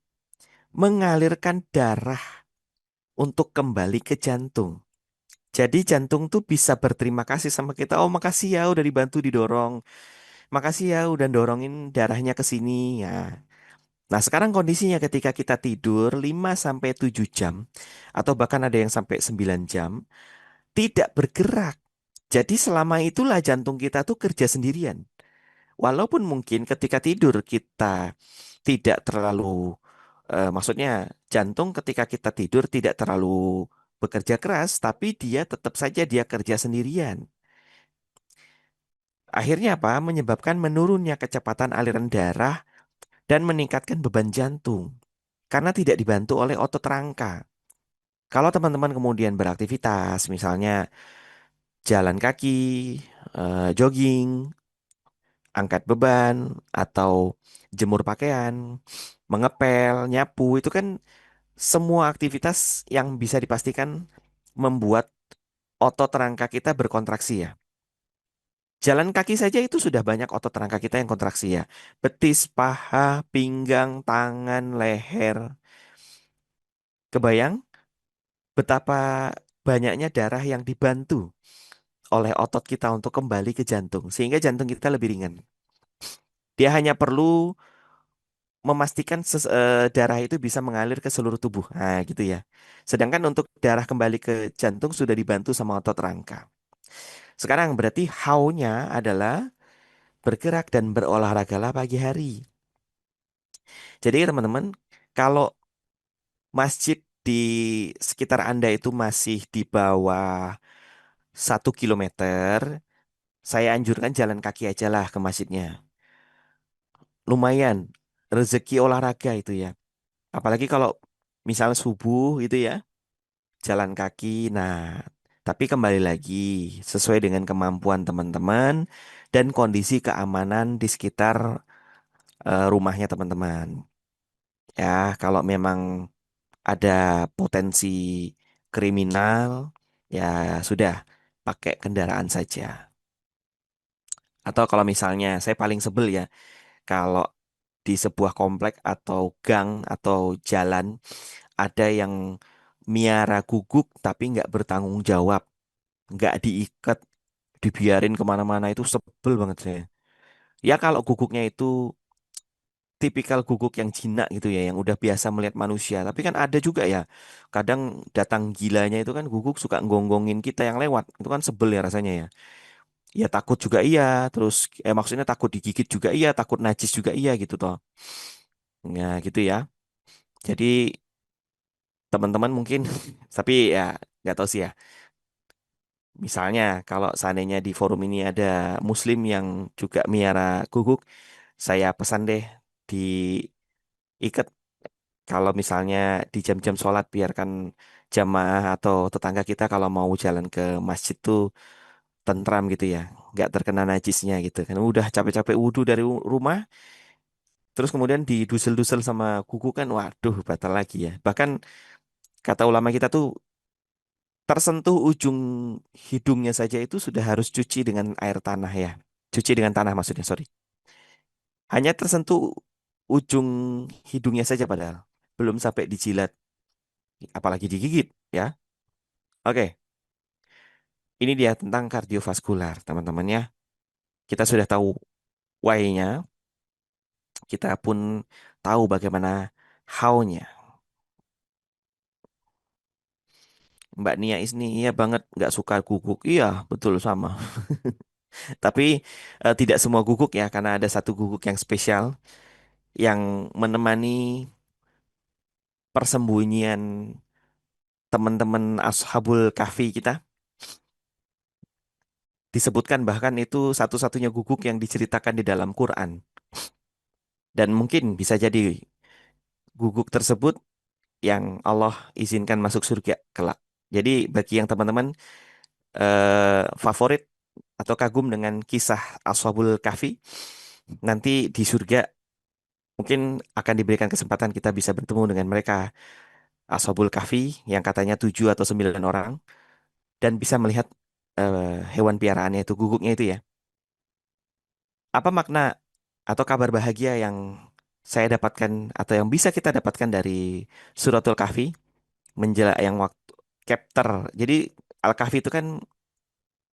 mengalirkan darah untuk kembali ke jantung. Jadi jantung tuh bisa berterima kasih sama kita. Oh, makasih ya udah dibantu didorong. Makasih ya udah dorongin darahnya ke sini ya. Nah, sekarang kondisinya ketika kita tidur 5 sampai 7 jam atau bahkan ada yang sampai 9 jam tidak bergerak. Jadi selama itulah jantung kita tuh kerja sendirian. Walaupun mungkin ketika tidur kita tidak terlalu maksudnya jantung ketika kita tidur tidak terlalu bekerja keras, tapi dia tetap saja dia kerja sendirian. Akhirnya apa? Menyebabkan menurunnya kecepatan aliran darah dan meningkatkan beban jantung karena tidak dibantu oleh otot rangka. Kalau teman-teman kemudian beraktivitas, misalnya jalan kaki, jogging, angkat beban, atau jemur pakaian, mengepel, nyapu, itu kan semua aktivitas yang bisa dipastikan membuat otot rangka kita berkontraksi ya. Jalan kaki saja itu sudah banyak otot rangka kita yang kontraksi ya. Betis, paha, pinggang, tangan, leher. Kebayang betapa banyaknya darah yang dibantu oleh otot kita untuk kembali ke jantung. Sehingga jantung kita lebih ringan. Dia hanya perlu memastikan darah itu bisa mengalir ke seluruh tubuh. Nah, gitu ya. Sedangkan untuk darah kembali ke jantung sudah dibantu sama otot rangka. Sekarang berarti how-nya adalah bergerak dan berolahragalah pagi hari. Jadi teman-teman, kalau masjid di sekitar Anda itu masih di bawah 1 kilometer, saya anjurkan jalan kaki aja lah ke masjidnya. Lumayan, rezeki olahraga itu ya. Apalagi kalau misal subuh itu ya, jalan kaki. Nah, tapi kembali lagi sesuai dengan kemampuan teman-teman dan kondisi keamanan di sekitar rumahnya teman-teman. Ya, kalau memang ada potensi kriminal, ya sudah pakai kendaraan saja. Atau kalau misalnya saya paling sebel ya, kalau di sebuah komplek atau gang atau jalan ada yang miara guguk tapi nggak bertanggung jawab, nggak diikat, dibiarin kemana-mana itu sebel banget saya. Ya kalau guguknya itu tipikal guguk yang jinak gitu ya, yang udah biasa melihat manusia. Tapi kan ada juga ya, kadang datang gilanya itu kan guguk suka gonggongin kita yang lewat. Itu kan sebel ya rasanya ya. Ya takut juga iya, terus maksudnya takut digigit juga iya, takut najis juga iya gitu toh. Ya gitu ya. Jadi teman-teman mungkin, tapi ya nggak tahu sih ya. Misalnya kalau seandainya di forum ini ada Muslim yang juga miara guguk, saya pesan deh diikat Kalau misalnya di jam-jam sholat biarkan jamaah atau tetangga kita kalau mau jalan ke masjid tuh tentram gitu ya, nggak terkena najisnya gitu kan. Udah capek-capek wudhu dari rumah, terus kemudian didusel-dusel sama kuku kan, waduh batal lagi ya. Bahkan kata ulama kita tuh tersentuh ujung hidungnya saja itu sudah harus cuci dengan air tanah ya. Cuci dengan tanah maksudnya, sorry. Hanya tersentuh ujung hidungnya saja padahal. Belum sampai dijilat, apalagi digigit ya. Oke, ini dia tentang kardiovaskular, teman-teman ya. Kita sudah tahu why-nya, kita pun tahu bagaimana how-nya. Mbak Nia ini iya banget nggak suka guguk. Iya, betul sama. Tapi tidak semua guguk ya, karena ada satu guguk yang spesial yang menemani persembunyian teman-teman Ashabul Kahfi kita. Disebutkan bahkan itu satu-satunya guguk yang diceritakan di dalam Quran. Dan mungkin bisa jadi guguk tersebut yang Allah izinkan masuk surga kelak. Jadi bagi yang teman-teman favorit atau kagum dengan kisah Ashabul Kahfi, nanti di surga mungkin akan diberikan kesempatan kita bisa bertemu dengan mereka, Ashabul Kahfi yang katanya 7 atau 9 orang, dan bisa melihat hewan piaraannya itu, guguknya itu ya. Apa makna atau kabar bahagia yang saya dapatkan atau yang bisa kita dapatkan dari Suratul Kahfi menjelang yang waktu chapter. Jadi Al-Kahfi itu kan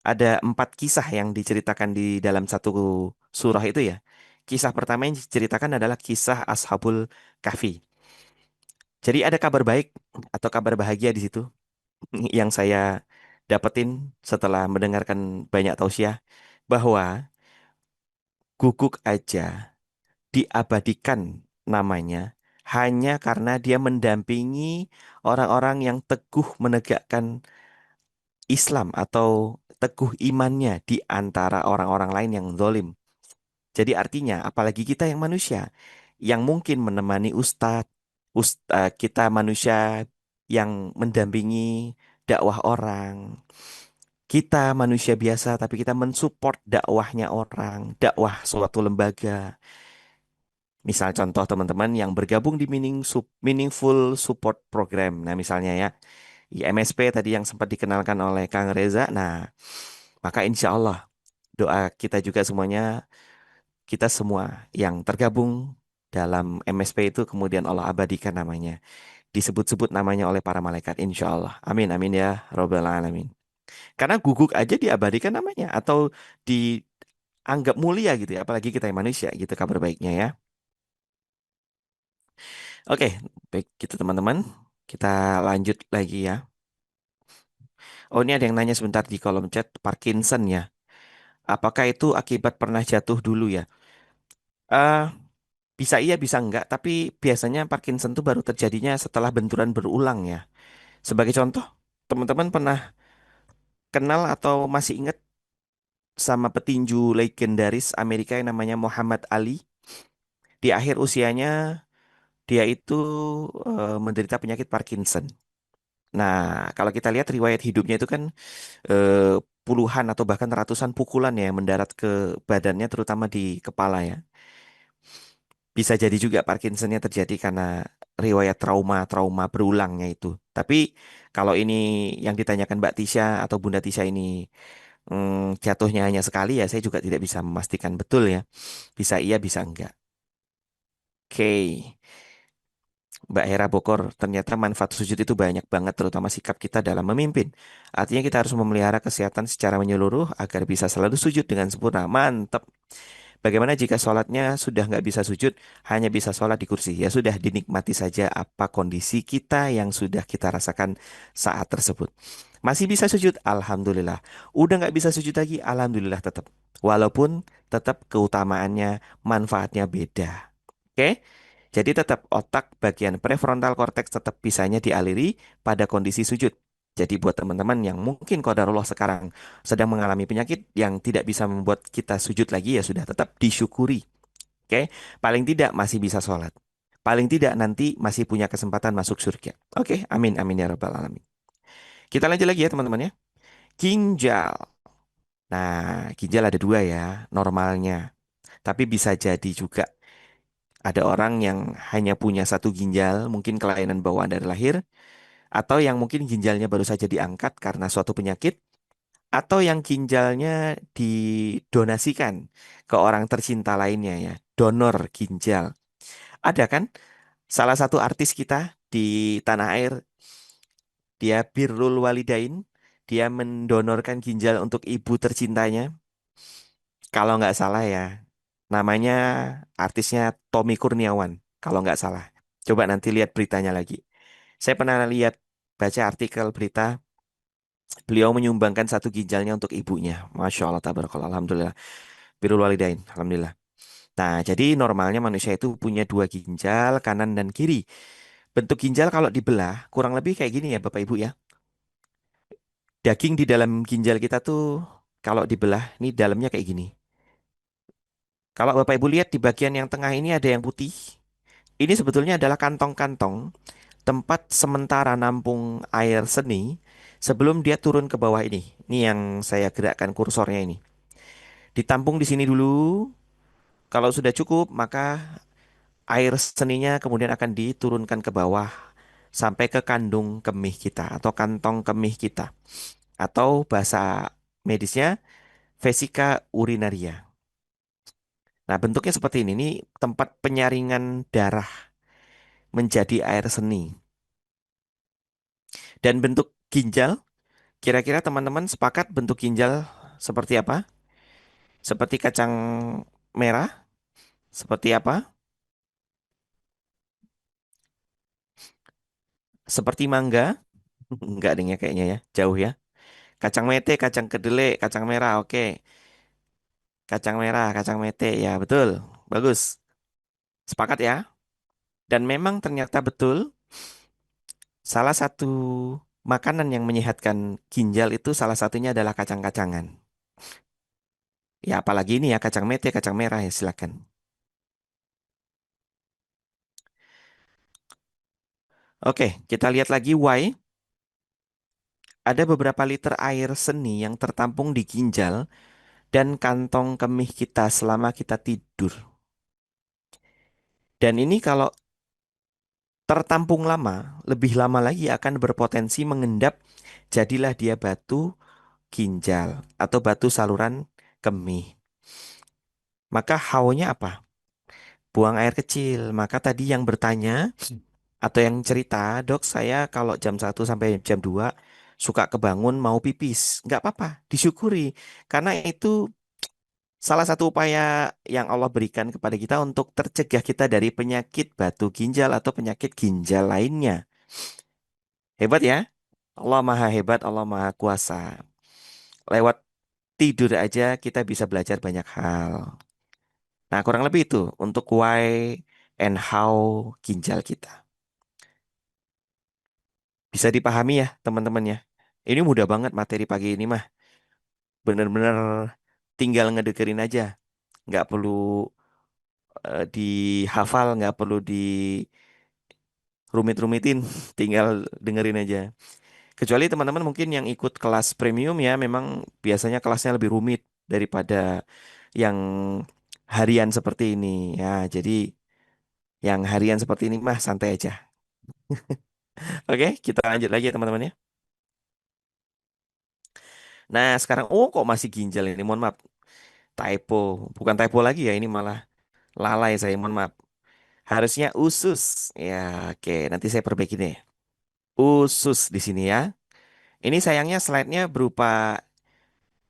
ada 4 kisah yang diceritakan di dalam satu surah itu ya. Kisah pertama yang diceritakan adalah kisah Ashabul Kahfi. Jadi ada kabar baik atau kabar bahagia di situ yang saya dapetin setelah mendengarkan banyak tausiah bahwa guguk aja diabadikan namanya hanya karena dia mendampingi orang-orang yang teguh menegakkan Islam atau teguh imannya di antara orang-orang lain yang zalim. Jadi artinya, apalagi kita yang manusia, yang mungkin menemani ustadz, kita manusia yang mendampingi dakwah orang, kita manusia biasa, tapi kita mensupport dakwahnya orang, dakwah suatu lembaga. Misal contoh teman-teman yang bergabung di Meaningful Support Program. Nah misalnya ya, IMSP tadi yang sempat dikenalkan oleh Kang Reza. Nah, maka insya Allah doa kita juga semuanya, kita semua yang tergabung dalam MSP itu kemudian Allah abadikan namanya. Disebut-sebut namanya oleh para malaikat insya Allah. Amin, amin ya Robbal Alamin. Karena guguk aja diabadikan namanya atau dianggap mulia gitu ya. Apalagi kita yang manusia gitu kabar baiknya ya. Oke, baik gitu teman-teman. Kita lanjut lagi ya. Oh ini ada yang nanya sebentar di kolom chat, Parkinson ya. Apakah itu akibat pernah jatuh dulu ya? Eh bisa iya bisa enggak, tapi biasanya Parkinson itu baru terjadinya setelah benturan berulang ya. Sebagai contoh, teman-teman pernah kenal atau masih ingat sama petinju legendaris Amerika yang namanya Muhammad Ali? Di akhir usianya dia itu menderita penyakit Parkinson. Nah, kalau kita lihat riwayat hidupnya itu kan eh, puluhan atau bahkan ratusan pukulan ya yang mendarat ke badannya, terutama di kepala ya. Bisa jadi juga Parkinsonnya terjadi karena riwayat trauma-trauma berulangnya itu. Tapi kalau ini yang ditanyakan Mbak Tisha atau Bunda Tisha ini jatuhnya hanya sekali ya, saya juga tidak bisa memastikan betul ya. Bisa iya, bisa enggak. Oke. Mbak Hera Bokor, ternyata manfaat sujud itu banyak banget, terutama sikap kita dalam memimpin. Artinya kita harus memelihara kesehatan secara menyeluruh agar bisa selalu sujud dengan sempurna. Mantap. Bagaimana jika sholatnya sudah nggak bisa sujud, hanya bisa sholat di kursi? Ya sudah, dinikmati saja apa kondisi kita yang sudah kita rasakan saat tersebut. Masih bisa sujud, Alhamdulillah. Udah nggak bisa sujud lagi, Alhamdulillah tetap. Walaupun tetap keutamaannya, manfaatnya beda. Oke? Jadi tetap otak bagian prefrontal cortex tetap bisanya dialiri pada kondisi sujud. Jadi buat teman-teman yang mungkin qadarullah sekarang sedang mengalami penyakit yang tidak bisa membuat kita sujud lagi ya sudah tetap disyukuri. Oke, paling tidak masih bisa sholat. Paling tidak nanti masih punya kesempatan masuk surga. Oke, amin amin ya rabbal alamin. Kita lanjut lagi ya teman-teman ya. Ginjal. Nah, ginjal ada dua ya, normalnya. Tapi bisa jadi juga ada orang yang hanya punya satu ginjal, mungkin kelainan bawaan dari lahir, atau yang mungkin ginjalnya baru saja diangkat karena suatu penyakit, atau yang ginjalnya didonasikan ke orang tercinta lainnya ya, donor ginjal. Ada kan salah satu artis kita di tanah air, dia Birrul Walidain, dia mendonorkan ginjal untuk ibu tercintanya. Kalau nggak salah ya, namanya artisnya Tommy Kurniawan, kalau nggak salah. Coba nanti lihat beritanya lagi. Saya pernah lihat baca artikel berita beliau menyumbangkan satu ginjalnya untuk ibunya. Masya Allah, tabarakallah, alhamdulillah. Birrul Walidain, alhamdulillah. Nah, jadi normalnya manusia itu punya dua ginjal, kanan dan kiri. Bentuk ginjal kalau dibelah, kurang lebih kayak gini ya Bapak Ibu ya. Daging di dalam ginjal kita tuh kalau dibelah, ini dalamnya kayak gini. Kalau Bapak Ibu lihat di bagian yang tengah ini ada yang putih. Ini sebetulnya adalah kantong-kantong tempat sementara nampung air seni sebelum dia turun ke bawah ini. Ini yang saya gerakkan kursornya ini. Ditampung di sini dulu. Kalau sudah cukup, maka air seninya kemudian akan diturunkan ke bawah sampai ke kandung kemih kita atau kantong kemih kita atau bahasa medisnya vesika urinaria. Nah, bentuknya seperti ini. Ini tempat penyaringan darah menjadi air seni. Dan bentuk ginjal, kira-kira teman-teman sepakat bentuk ginjal seperti apa? Seperti kacang merah? Seperti apa? Seperti mangga? Enggak deh ya kayaknya ya, jauh ya. Kacang mete, kacang kedelai, kacang merah, oke. Kacang merah, kacang mete, ya betul. Bagus. Sepakat ya? Dan memang ternyata betul, salah satu makanan yang menyehatkan ginjal itu salah satunya adalah kacang-kacangan. Ya apalagi ini ya, kacang mete, kacang merah ya silakan. Oke, kita lihat lagi why. Ada beberapa liter air seni yang tertampung di ginjal dan kantong kemih kita selama kita tidur. Dan ini kalau tertampung lama, lebih lama lagi akan berpotensi mengendap, jadilah dia batu ginjal atau batu saluran kemih. Maka haunya apa? Buang air kecil. Maka tadi yang bertanya atau yang cerita, dok saya kalau jam 1 sampai jam 2 suka kebangun mau pipis. Nggak apa-apa, disyukuri. Karena itu salah satu upaya yang Allah berikan kepada kita untuk tercegah kita dari penyakit batu ginjal atau penyakit ginjal lainnya. Hebat ya? Allah Maha Hebat, Allah Maha Kuasa. Lewat tidur aja kita bisa belajar banyak hal. Nah, kurang lebih itu untuk why and how ginjal kita. Bisa dipahami ya, teman-teman ya. Ini mudah banget materi pagi ini mah. Bener-bener tinggal ngedengerin aja. Nggak perlu dihafal, nggak perlu dirumit-rumitin. Tinggal dengerin aja. Kecuali teman-teman mungkin yang ikut kelas premium ya, memang biasanya kelasnya lebih rumit daripada yang harian seperti ini. Ya, jadi yang harian seperti ini mah santai aja. Oke, kita lanjut lagi ya teman-teman ya. Nah, sekarang kok masih ginjal ini? Mohon maaf, typo. Bukan typo lagi ya, ini malah lalai saya, mohon maaf. Harusnya usus. Ya, oke, nanti saya perbaiki deh. Usus di sini ya. Ini sayangnya slide-nya berupa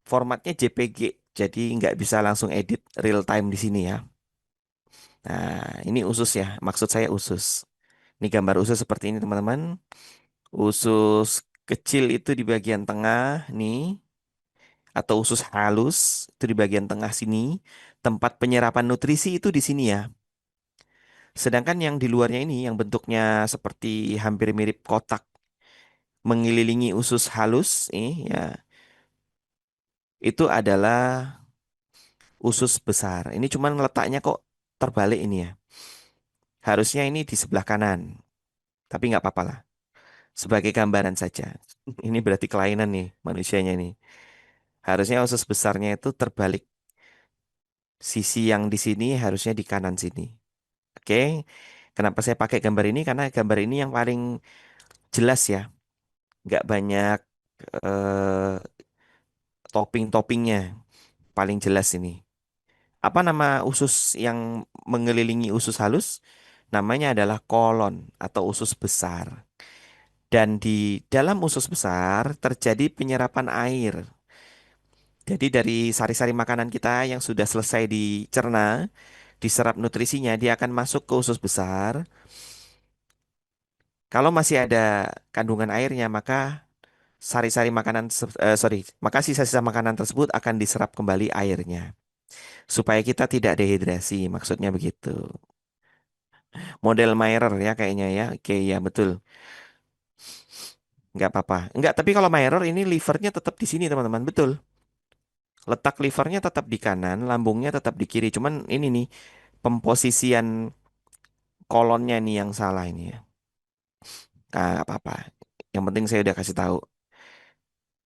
formatnya JPG, jadi nggak bisa langsung edit real time di sini ya. Nah, ini usus ya, maksud saya usus. Ini gambar usus seperti ini teman-teman. Usus kecil itu di bagian tengah nih, atau usus halus itu di bagian tengah sini. Tempat penyerapan nutrisi itu di sini ya. Sedangkan yang di luarnya ini, yang bentuknya seperti hampir mirip kotak, mengelilingi usus halus, ini ya, itu adalah usus besar. Ini cuman letaknya kok terbalik ini ya. Harusnya ini di sebelah kanan, tapi nggak apa-apa lah. Sebagai gambaran saja. Ini berarti kelainan nih manusianya nih. Harusnya usus besarnya itu terbalik. Sisi yang di sini harusnya di kanan sini. Oke. Kenapa saya pakai gambar ini? Karena gambar ini yang paling jelas ya. Nggak banyak eh, topping-toppingnya. Paling jelas ini. Apa nama usus yang mengelilingi usus halus? Namanya adalah kolon atau usus besar. Dan di dalam usus besar terjadi penyerapan air. Jadi dari sari-sari makanan kita yang sudah selesai dicerna, diserap nutrisinya, dia akan masuk ke usus besar. Kalau masih ada kandungan airnya, maka sari-sari makanan, maka sisa-sisa makanan tersebut akan diserap kembali airnya. Supaya kita tidak dehidrasi, maksudnya begitu. Model Mayer ya kayaknya ya. Oke, ya betul. Nggak apa-apa. Nggak, tapi kalau Mayer ini livernya tetap di sini teman-teman. Betul. Letak livernya tetap di kanan, lambungnya tetap di kiri. Cuman ini nih, pemposisian kolonnya nih yang salah ini ya. Nah, nggak apa-apa. Yang penting saya udah kasih tahu.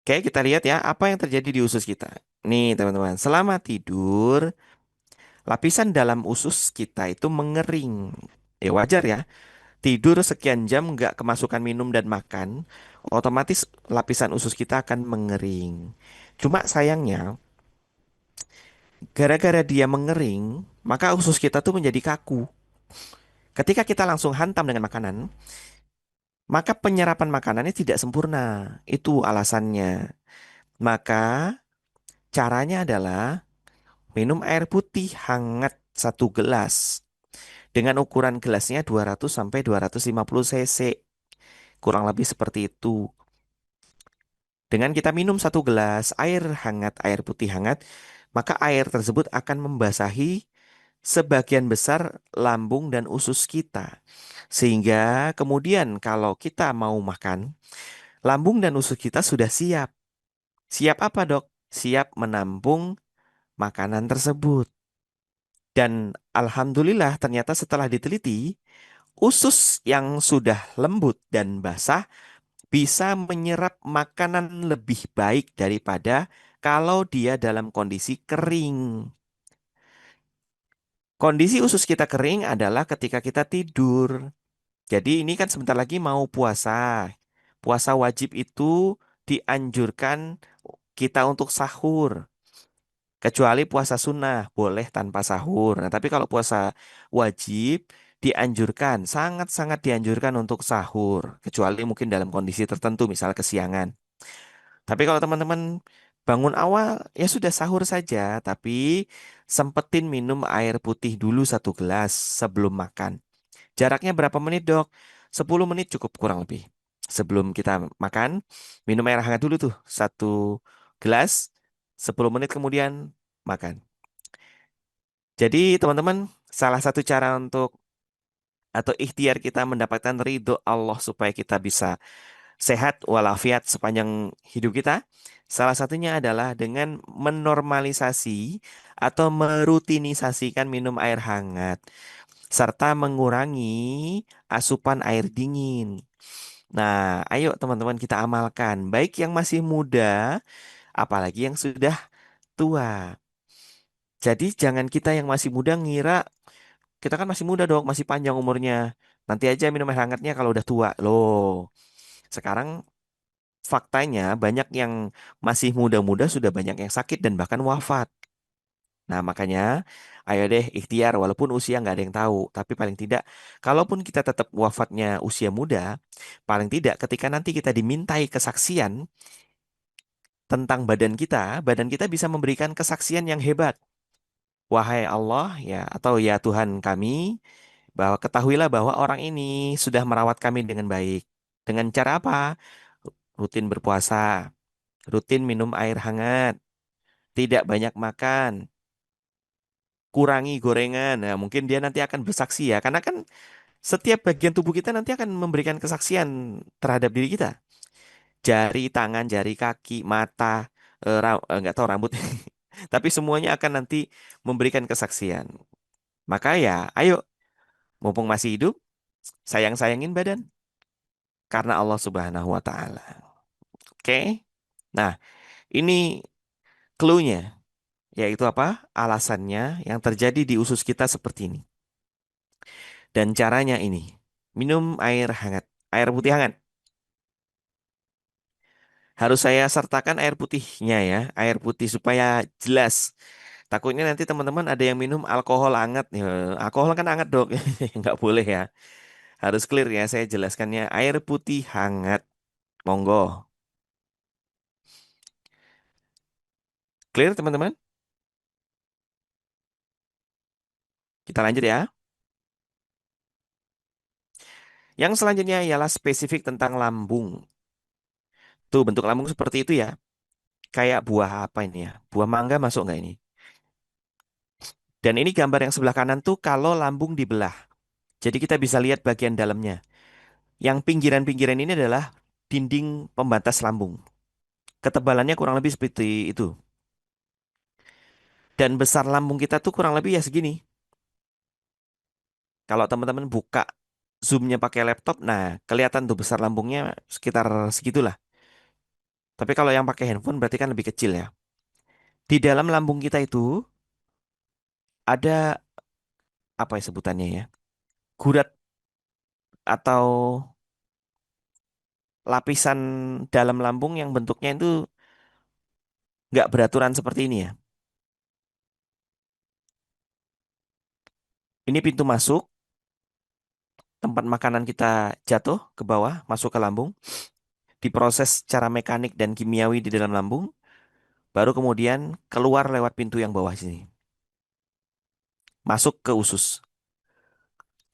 Oke, kita lihat ya apa yang terjadi di usus kita. Nih, teman-teman, selama tidur, lapisan dalam usus kita itu mengering. Ya wajar ya. Tidur sekian jam nggak kemasukan minum dan makan, otomatis lapisan usus kita akan mengering. Cuma sayangnya, gara-gara dia mengering, maka usus kita tuh menjadi kaku. Ketika kita langsung hantam dengan makanan, maka penyerapan makanannya tidak sempurna. Itu alasannya. Maka caranya adalah minum air putih hangat 1 gelas. Dengan ukuran gelasnya 200 sampai 250 cc. Kurang lebih seperti itu. Dengan kita minum 1 gelas air hangat, air putih hangat, maka air tersebut akan membasahi sebagian besar lambung dan usus kita. Sehingga kemudian kalau kita mau makan, lambung dan usus kita sudah siap. Siap apa, Dok? Siap menampung makanan tersebut. Dan alhamdulillah ternyata setelah diteliti, usus yang sudah lembut dan basah bisa menyerap makanan lebih baik daripada kalau dia dalam kondisi kering. Kondisi usus kita kering adalah ketika kita tidur. Jadi ini kan sebentar lagi mau puasa. Puasa wajib itu dianjurkan kita untuk sahur. Kecuali puasa sunnah, boleh tanpa sahur. Nah, tapi kalau puasa wajib, dianjurkan, sangat-sangat dianjurkan untuk sahur. Kecuali mungkin dalam kondisi tertentu, misal kesiangan. Tapi kalau teman-teman bangun awal, ya sudah sahur saja. Tapi sempetin minum air putih dulu 1 gelas sebelum makan. Jaraknya berapa menit, Dok? 10 menit cukup kurang lebih. Sebelum kita makan, minum air hangat dulu tuh. 1 gelas, 10 menit kemudian makan. Jadi teman-teman, salah satu cara untuk atau ikhtiar kita mendapatkan ridho Allah supaya kita bisa sehat walafiat sepanjang hidup kita, salah satunya adalah dengan menormalisasi atau merutinisasikan minum air hangat serta mengurangi asupan air dingin. Nah, ayo teman-teman kita amalkan, baik yang masih muda, apalagi yang sudah tua. Jadi jangan kita yang masih muda ngira kita kan masih muda dong, masih panjang umurnya. Nanti aja minum air hangatnya kalau udah tua. Loh, sekarang faktanya banyak yang masih muda-muda sudah banyak yang sakit dan bahkan wafat. Nah, makanya ayo deh ikhtiar walaupun usia nggak ada yang tahu. Tapi paling tidak, kalaupun kita tetap wafatnya usia muda, paling tidak ketika nanti kita dimintai kesaksian tentang badan kita bisa memberikan kesaksian yang hebat. Wahai Allah ya atau ya Tuhan kami, bahwa ketahuilah bahwa orang ini sudah merawat kami dengan baik. Dengan cara apa? Rutin berpuasa, rutin minum air hangat, tidak banyak makan, kurangi gorengan. Nah, mungkin dia nanti akan bersaksi ya, karena kan setiap bagian tubuh kita nanti akan memberikan kesaksian terhadap diri kita. Jari tangan, jari kaki, mata, nggak tahu rambut, tapi semuanya akan nanti memberikan kesaksian. Maka ya, ayo Mumpung masih hidup, sayang-sayangin badan karena Allah Subhanahu wa taala. Oke. Nah, ini clue-nya, yaitu apa? Alasannya yang terjadi di usus kita seperti ini. Dan caranya ini, minum air hangat, air putih hangat. Harus saya sertakan air putihnya ya, air putih supaya jelas. Takutnya nanti teman-teman ada yang minum alkohol hangat. Ya, alkohol kan hangat dok, nggak boleh ya. Harus clear ya, saya jelaskannya. Air putih hangat, monggo. Clear teman-teman? Kita lanjut ya. Yang selanjutnya ialah spesifik tentang lambung. Tuh bentuk lambung seperti itu ya. Kayak buah apa ini ya? Buah mangga masuk nggak ini? Dan ini gambar yang sebelah kanan tuh kalau lambung dibelah. Jadi kita bisa lihat bagian dalamnya. Yang pinggiran-pinggiran ini adalah dinding pembatas lambung. Ketebalannya kurang lebih seperti itu. Dan besar lambung kita tuh kurang lebih ya segini. Kalau teman-teman buka zoomnya pakai laptop, nah kelihatan tuh besar lambungnya sekitar segitulah. Tapi kalau yang pakai handphone berarti kan lebih kecil ya. Di dalam lambung kita itu ada apa ya sebutannya ya? Gurat atau lapisan dalam lambung yang bentuknya itu nggak beraturan seperti ini ya. Ini pintu masuk, tempat makanan kita jatuh ke bawah, masuk ke lambung, diproses secara mekanik dan kimiawi di dalam lambung, baru kemudian keluar lewat pintu yang bawah sini, masuk ke usus.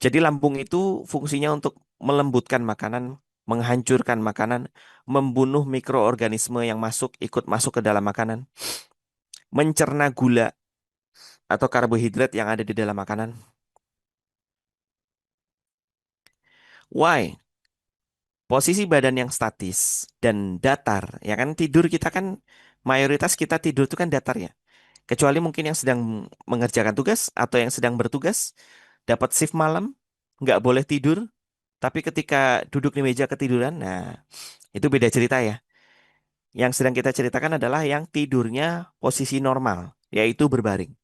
Jadi lambung itu fungsinya untuk melembutkan makanan, menghancurkan makanan, membunuh mikroorganisme yang ikut masuk ke dalam makanan, mencerna gula atau karbohidrat yang ada di dalam makanan. Why? Posisi badan yang statis dan datar, ya kan tidur kita kan mayoritas kita tidur itu kan datar ya. Kecuali mungkin yang sedang mengerjakan tugas atau yang sedang bertugas, dapat shift malam, nggak boleh tidur, tapi ketika duduk di meja ketiduran, nah itu beda cerita ya. Yang sedang kita ceritakan adalah yang tidurnya posisi normal, yaitu berbaring.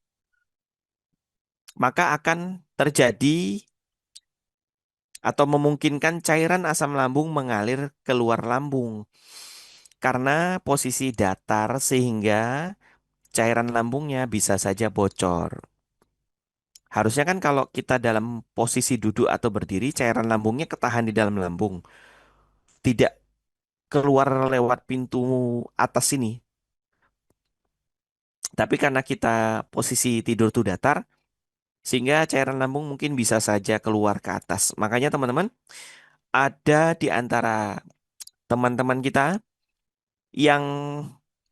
Maka akan terjadi atau memungkinkan cairan asam lambung mengalir keluar lambung. Karena posisi datar sehingga cairan lambungnya bisa saja bocor. Harusnya kan kalau kita dalam posisi duduk atau berdiri, cairan lambungnya ketahan di dalam lambung. Tidak keluar lewat pintu atas sini. Tapi karena kita posisi tidur tuh datar, sehingga cairan lambung mungkin bisa saja keluar ke atas. Makanya teman-teman, ada di antara teman-teman kita yang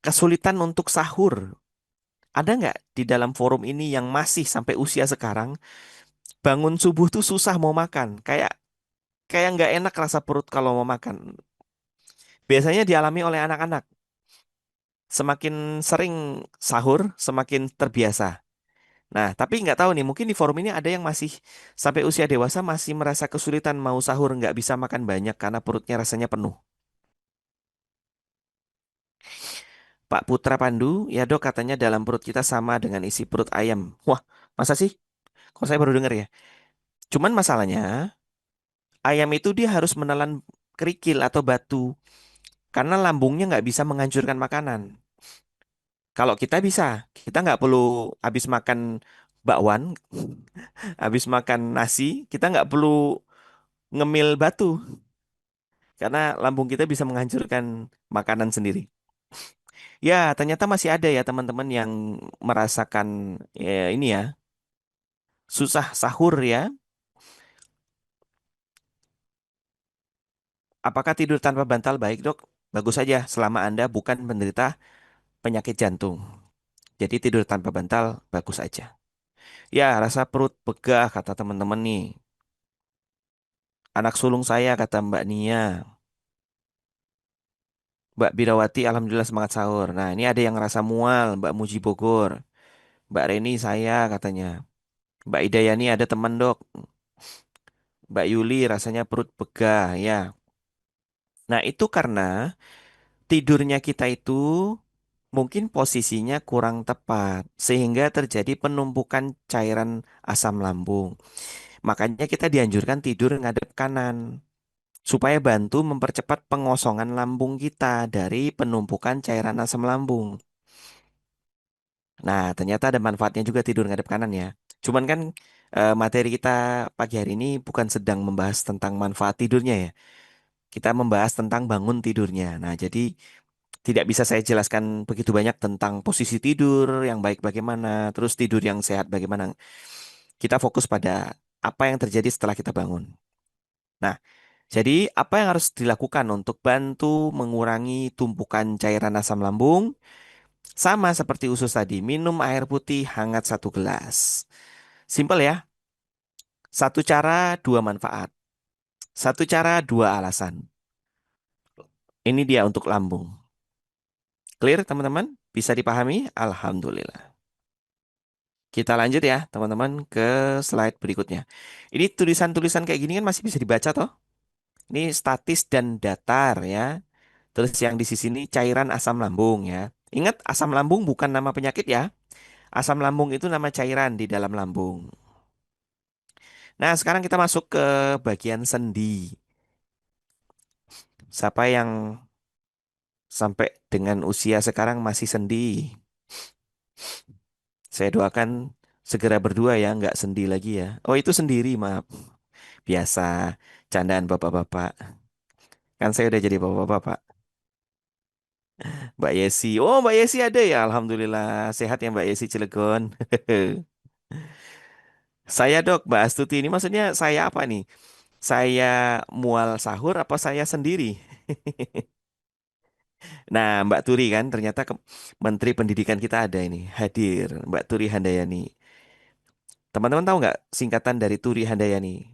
kesulitan untuk sahur. Ada nggak di dalam forum ini yang masih sampai usia sekarang bangun subuh tuh susah mau makan? Kayak kayak nggak enak rasa perut kalau mau makan. Biasanya dialami oleh anak-anak. Semakin sering sahur, semakin terbiasa. Nah, tapi nggak tahu nih, mungkin di forum ini ada yang masih sampai usia dewasa masih merasa kesulitan mau sahur, nggak bisa makan banyak karena perutnya rasanya penuh. Pak Putra Pandu, ya dok katanya dalam perut kita sama dengan isi perut ayam. Wah, masa sih? Kok saya baru dengar ya? Cuman masalahnya, ayam itu dia harus menelan kerikil atau batu karena lambungnya nggak bisa menghancurkan makanan. Kalau kita bisa, kita nggak perlu habis makan bakwan, habis makan nasi, kita nggak perlu ngemil batu karena lambung kita bisa menghancurkan makanan sendiri. Ya, ternyata masih ada ya teman-teman yang merasakan ya, ini ya susah sahur ya. Apakah tidur tanpa bantal baik dok? Bagus saja selama Anda bukan penderita penyakit jantung. Jadi tidur tanpa bantal bagus aja. Ya, rasa perut begah kata teman-teman nih. Anak sulung saya kata Mbak Nia. Mbak Birawati alhamdulillah semangat sahur. Nah, ini ada yang rasa mual, Mbak Muji Bogor. Mbak Reni saya katanya. Mbak Idayani ada teman dok. Mbak Yuli rasanya perut begah ya. Nah, itu karena tidurnya kita itu mungkin posisinya kurang tepat sehingga terjadi penumpukan cairan asam lambung. Makanya kita dianjurkan tidur ngadep kanan supaya bantu mempercepat pengosongan lambung kita dari penumpukan cairan asam lambung. Nah, ternyata ada manfaatnya juga tidur ngadep kanan ya. Cuman kan materi kita pagi hari ini bukan sedang membahas tentang manfaat tidurnya ya. Kita membahas tentang bangun tidurnya. Nah, jadi tidak bisa saya jelaskan begitu banyak tentang posisi tidur yang baik bagaimana, terus tidur yang sehat bagaimana. Kita fokus pada apa yang terjadi setelah kita bangun. Nah, jadi apa yang harus dilakukan untuk bantu mengurangi tumpukan cairan asam lambung? Sama seperti usus tadi, minum air putih hangat 1 gelas. Simpel ya, satu cara dua manfaat. Satu cara dua alasan. Ini dia untuk lambung. Clear teman-teman? Bisa dipahami? Alhamdulillah. Kita lanjut ya teman-teman ke slide berikutnya. Ini tulisan-tulisan kayak gini kan masih bisa dibaca toh? Ini statis dan datar ya. Terus yang di sisi ini cairan asam lambung ya. Ingat asam lambung bukan nama penyakit ya. Asam lambung itu nama cairan di dalam lambung. Nah, sekarang kita masuk ke bagian sendi. Siapa yang sampai dengan usia sekarang masih sendi? Saya doakan segera berdua ya, nggak sendi lagi ya. Oh, itu sendiri, maaf. Biasa, candaan bapak-bapak. Kan saya udah jadi bapak-bapak. Mbak Yesi. Oh, Mbak Yesi ada ya. Alhamdulillah. Sehat ya Mbak Yesi Cilegon. Saya dok, Mbak Astuti. Ini maksudnya saya apa nih? Saya mual sahur apa saya sendiri? Nah, Mbak Turi kan ternyata Menteri Pendidikan kita ada ini. Hadir, Mbak Turi Handayani. Teman-teman tahu nggak singkatan dari Turi Handayani?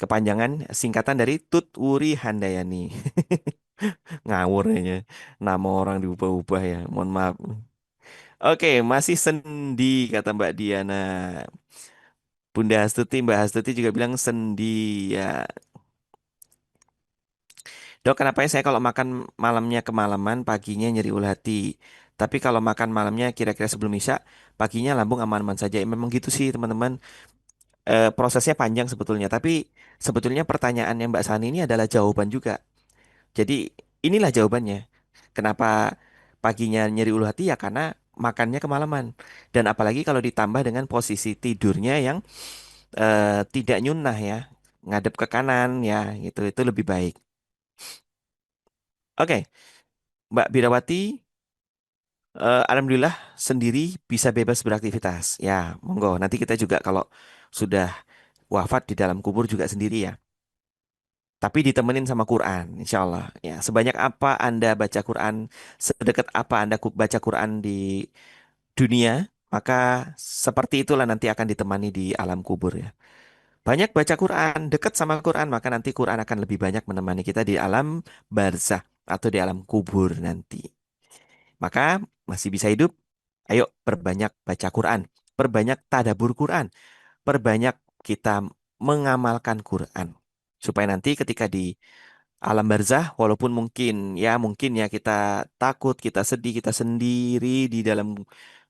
Kepanjangan singkatan dari Tut Wuri Handayani. Ngawur ya. Nama orang diubah-ubah ya. Mohon maaf. Oke, masih sendi kata Mbak Diana. Bunda Astuti, Mbak Astuti juga bilang sendi ya. Dok, kenapa ya saya kalau makan malamnya kemalaman, paginya nyeri ulu hati. Tapi kalau makan malamnya kira-kira sebelum isya, paginya lambung aman-aman saja. Ya, memang gitu sih teman-teman. Prosesnya panjang sebetulnya. Tapi sebetulnya pertanyaan yang Mbak Sani ini adalah jawaban juga. Jadi inilah jawabannya. Kenapa paginya nyeri ulu hati ya karena makannya kemalaman. Dan apalagi kalau ditambah dengan posisi tidurnya yang tidak nyunah ya, ngadep ke kanan ya, gitu itu lebih baik. Oke, Mbak Birawati, alhamdulillah sendiri bisa bebas beraktivitas. Ya, monggo. Nanti kita juga kalau sudah wafat di dalam kubur juga sendiri ya. Tapi ditemenin sama Quran, insya Allah. Ya, sebanyak apa Anda baca Quran, sedekat apa Anda baca Quran di dunia, maka seperti itulah nanti akan ditemani di alam kubur ya. Banyak baca Quran, dekat sama Quran, maka nanti Quran akan lebih banyak menemani kita di alam barzah atau di alam kubur nanti. Maka masih bisa hidup, ayo perbanyak baca Quran, perbanyak tadabur Quran, perbanyak kita mengamalkan Quran. Supaya nanti ketika di alam barzah, walaupun mungkin ya kita takut, kita sedih, kita sendiri di dalam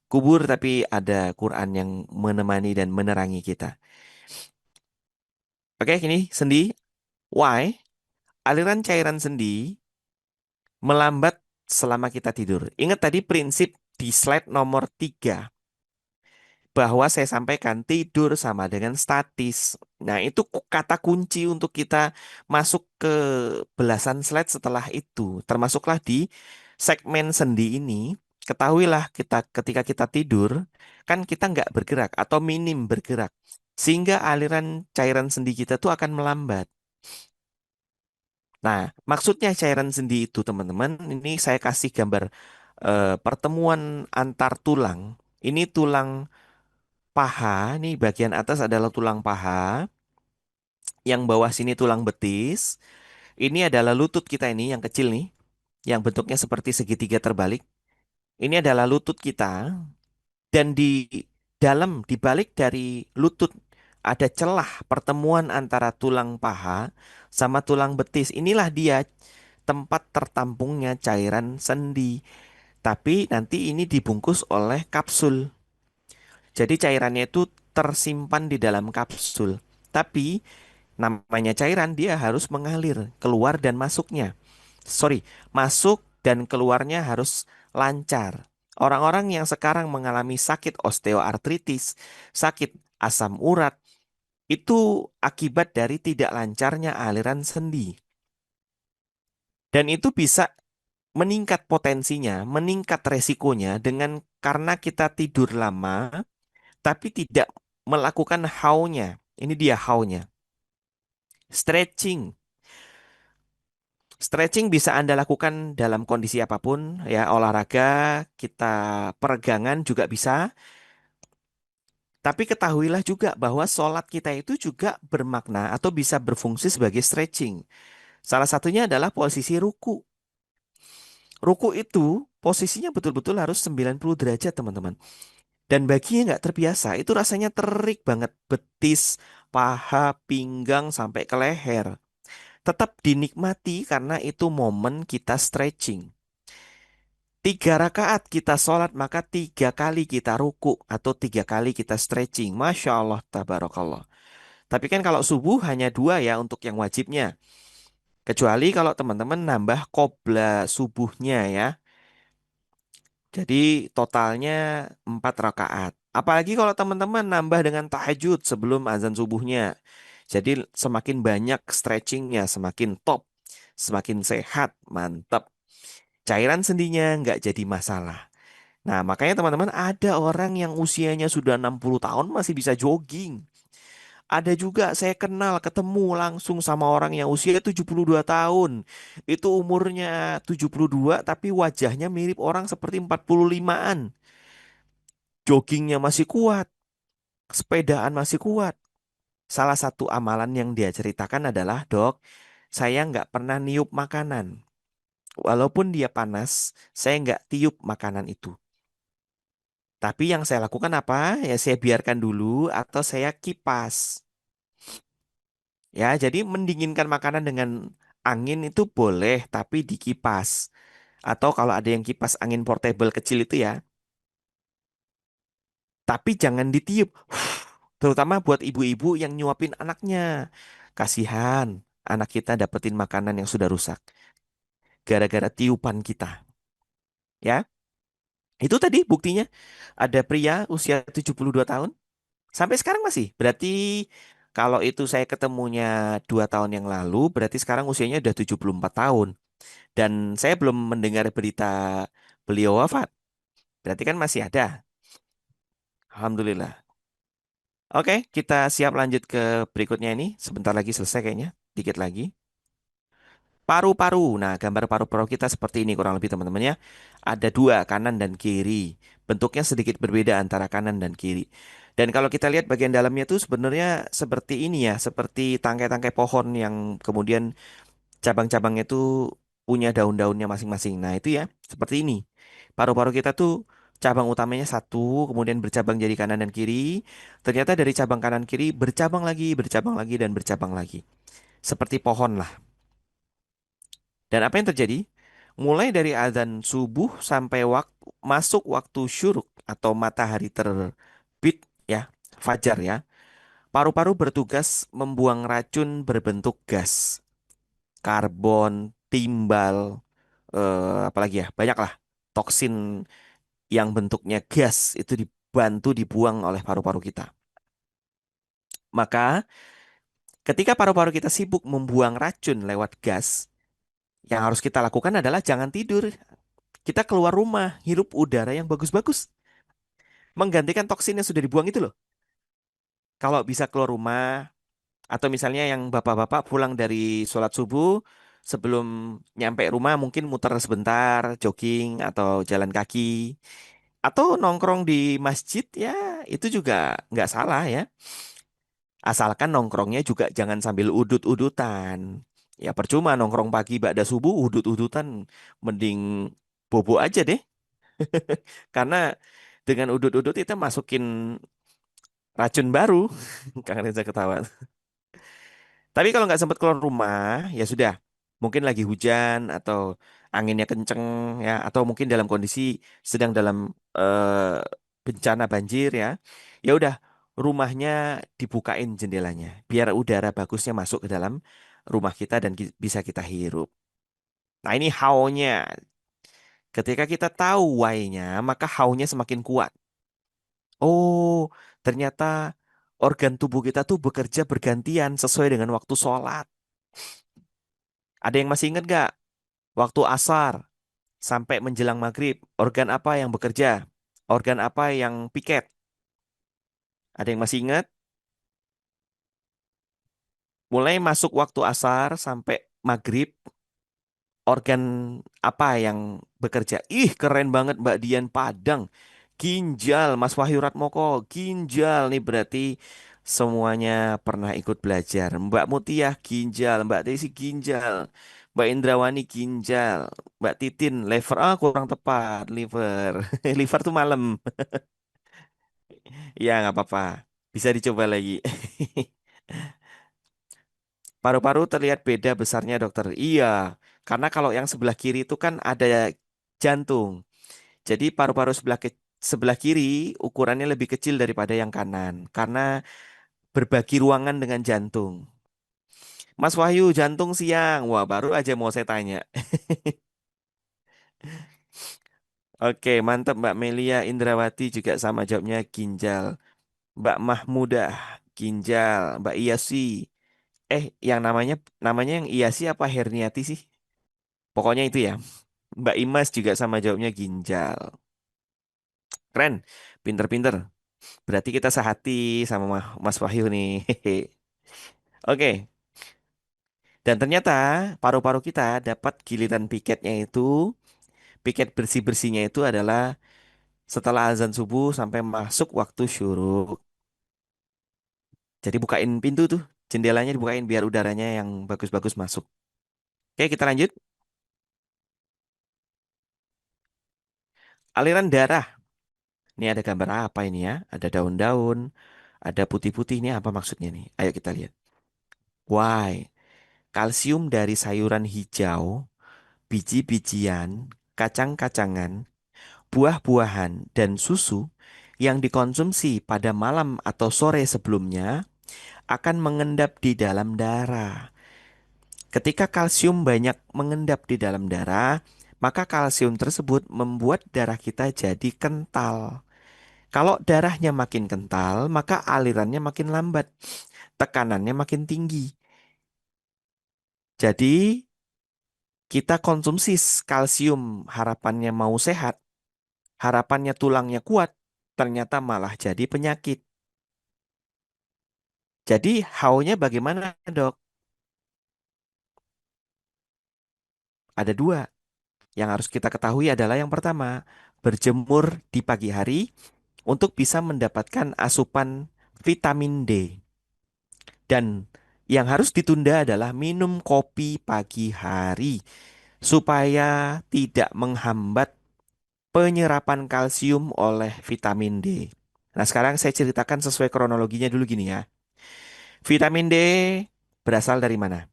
kubur, tapi ada Quran yang menemani dan menerangi kita. Oke, ini sendi. Why? Aliran cairan sendi melambat selama kita tidur. Ingat tadi prinsip di slide nomor 3 bahwa saya sampaikan tidur sama dengan statis. Nah, itu kata kunci untuk kita masuk ke belasan slide setelah itu. Termasuklah di segmen sendi ini. Ketahuilah kita ketika kita tidur, kan kita nggak bergerak atau minim bergerak. Sehingga aliran cairan sendi kita tuh akan melambat. Nah, maksudnya cairan sendi itu teman-teman, ini saya kasih gambar pertemuan antar tulang. Ini tulang paha, nih bagian atas adalah tulang paha, yang bawah sini tulang betis. Ini adalah lutut kita ini yang kecil nih, yang bentuknya seperti segitiga terbalik. Ini adalah lutut kita dan di dalam di balik dari lutut ada celah pertemuan antara tulang paha sama tulang betis. Inilah dia tempat tertampungnya cairan sendi. Tapi nanti ini dibungkus oleh kapsul. Jadi cairannya itu tersimpan di dalam kapsul. Tapi namanya cairan dia harus mengalir keluar dan masuknya. Sorry, masuk dan keluarnya harus lancar. Orang-orang yang sekarang mengalami sakit osteoartritis, sakit asam urat, itu akibat dari tidak lancarnya aliran sendi. Dan itu bisa meningkat potensinya, meningkat resikonya dengan karena kita tidur lama, tapi tidak melakukan how-nya. Ini dia how-nya. Stretching. Stretching bisa Anda lakukan dalam kondisi apapun, ya olahraga, kita peregangan juga bisa. Tapi ketahuilah juga bahwa sholat kita itu juga bermakna atau bisa berfungsi sebagai stretching. Salah satunya adalah posisi ruku. Ruku itu posisinya betul-betul harus 90 derajat, teman-teman. Dan bagi yang nggak terbiasa, itu rasanya terik banget. Betis, paha, pinggang, sampai ke leher. Tetap dinikmati karena itu momen kita stretching. 3 rakaat kita sholat, maka 3 kali kita ruku atau 3 kali kita stretching. Masya Allah, tabarakallah. Tapi kan kalau subuh hanya 2 ya untuk yang wajibnya. Kecuali kalau teman-teman nambah qobla subuhnya ya. Jadi totalnya 4 rakaat. Apalagi kalau teman-teman nambah dengan tahajud sebelum azan subuhnya. Jadi semakin banyak stretchingnya, semakin top, semakin sehat, mantap. Cairan sendinya nggak jadi masalah. Nah, makanya teman-teman ada orang yang usianya sudah 60 tahun masih bisa jogging. Ada juga saya kenal ketemu langsung sama orang yang usia 72 tahun. Itu umurnya 72 tapi wajahnya mirip orang seperti 45-an. Joggingnya masih kuat, sepedaan masih kuat. Salah satu amalan yang dia ceritakan adalah, "Dok, saya nggak pernah niup makanan. Walaupun dia panas, saya nggak tiup makanan itu. Tapi yang saya lakukan apa? Ya saya biarkan dulu atau saya kipas." Ya, jadi mendinginkan makanan dengan angin itu boleh, tapi dikipas. Atau kalau ada yang kipas angin portable kecil itu ya, tapi jangan ditiup. Terutama buat ibu-ibu yang nyuapin anaknya. Kasihan anak kita dapetin makanan yang sudah rusak gara-gara tiupan kita. Ya, itu tadi buktinya. Ada pria usia 72 tahun sampai sekarang masih. Berarti kalau itu saya ketemunya 2 tahun yang lalu, berarti sekarang usianya udah 74 tahun. Dan saya belum mendengar berita beliau wafat. Berarti kan masih ada. Alhamdulillah. Oke, kita siap lanjut ke berikutnya ini. Sebentar lagi selesai kayaknya. Dikit lagi. Paru-paru. Nah, gambar paru-paru kita seperti ini kurang lebih teman-teman ya. Ada 2, kanan dan kiri. Bentuknya sedikit berbeda antara kanan dan kiri. Dan kalau kita lihat bagian dalamnya tuh sebenarnya seperti ini ya. Seperti tangkai-tangkai pohon yang kemudian cabang-cabangnya itu punya daun-daunnya masing-masing. Nah, itu ya, seperti ini. Paru-paru kita tuh cabang utamanya satu, kemudian bercabang jadi kanan dan kiri. Ternyata dari cabang kanan kiri bercabang lagi, dan bercabang lagi. Seperti pohon lah. Dan apa yang terjadi? Mulai dari azan subuh sampai masuk waktu syuruk atau matahari terbit ya, fajar ya. Paru-paru bertugas membuang racun berbentuk gas, karbon, timbal, apalagi ya, banyak lah toksin yang bentuknya gas itu dibantu dibuang oleh paru-paru kita. Maka ketika paru-paru kita sibuk membuang racun lewat gas, yang harus kita lakukan adalah jangan tidur. Kita keluar rumah, hirup udara yang bagus-bagus. Menggantikan toksin yang sudah dibuang itu loh. Kalau bisa keluar rumah, atau misalnya yang bapak-bapak pulang dari sholat subuh, sebelum nyampe rumah mungkin muter sebentar, jogging atau jalan kaki. Atau nongkrong di masjid ya itu juga nggak salah ya. Asalkan nongkrongnya juga jangan sambil udut-udutan. Ya percuma nongkrong pagi ba'da subuh udut-udutan. Mending bobo aja deh. Karena dengan udut-udut kita masukin racun baru. Kang Reza ketawa. Tapi kalau nggak sempat keluar rumah, ya sudah. Mungkin lagi hujan atau anginnya kenceng ya, atau mungkin dalam kondisi sedang dalam eh, bencana banjir ya. Ya udah, rumahnya dibukain jendelanya biar udara bagusnya masuk ke dalam rumah kita dan bisa kita hirup. Nah, ini how-nya. Ketika kita tahu why-nya, maka how-nya semakin kuat. Oh, ternyata organ tubuh kita tuh bekerja bergantian sesuai dengan waktu sholat. Ada yang masih ingat gak? Waktu asar sampai menjelang maghrib, organ apa yang bekerja? Organ apa yang piket? Ada yang masih ingat? Mulai masuk waktu asar sampai maghrib, organ apa yang bekerja? Ih, keren banget Mbak Dian Padang. Ginjal, Mas Wahyu Ratmoko, ginjal nih berarti semuanya pernah ikut belajar. Mbak Mutiah ginjal, Mbak Desi ginjal, Mbak Indrawani ginjal, Mbak Titin liver. Ah, kurang tepat, liver. Liver tuh malam. Ya, nggak apa-apa. Bisa dicoba lagi. Paru-paru terlihat beda besarnya, dokter. Iya, karena kalau yang sebelah kiri itu kan ada jantung. Jadi paru-paru sebelah kiri ukurannya lebih kecil daripada yang kanan karena berbagi ruangan dengan jantung. Mas Wahyu, jantung siang. Wah, baru aja mau saya tanya. Oke, mantap Mbak Melia Indrawati juga sama jawabnya ginjal. Mbak Mahmudah, ginjal. Mbak Iyasi. Yang namanya namanya yang Iyasi apa Herniati sih? Pokoknya itu ya. Mbak Imas juga sama jawabnya ginjal. Keren, pinter-pinter. Berarti kita sehati sama Mas Wahyu nih. Hehe. Oke, dan ternyata paru-paru kita dapat giliran piketnya itu, piket bersih-bersihnya itu adalah setelah azan subuh sampai masuk waktu syuruk. Jadi bukain pintu tuh, jendelanya dibukain biar udaranya yang bagus-bagus masuk. Oke, kita lanjut. Aliran darah. Ini ada gambar apa ini ya? Ada daun-daun, ada putih-putih. Ini apa maksudnya nih? Ayo kita lihat. Why? Kalsium dari sayuran hijau, biji-bijian, kacang-kacangan, buah-buahan, dan susu yang dikonsumsi pada malam atau sore sebelumnya akan mengendap di dalam darah. Ketika kalsium banyak mengendap di dalam darah, maka kalsium tersebut membuat darah kita jadi kental. Kalau darahnya makin kental, maka alirannya makin lambat, tekanannya makin tinggi. Jadi, kita konsumsi kalsium, harapannya mau sehat, harapannya tulangnya kuat, ternyata malah jadi penyakit. Jadi, how-nya bagaimana, dok? Ada dua. Yang harus kita ketahui adalah yang pertama, berjemur di pagi hari untuk bisa mendapatkan asupan vitamin D. Dan yang harus ditunda adalah minum kopi pagi hari supaya tidak menghambat penyerapan kalsium oleh vitamin D. Nah, sekarang saya ceritakan sesuai kronologinya dulu gini ya. Vitamin D berasal dari mana?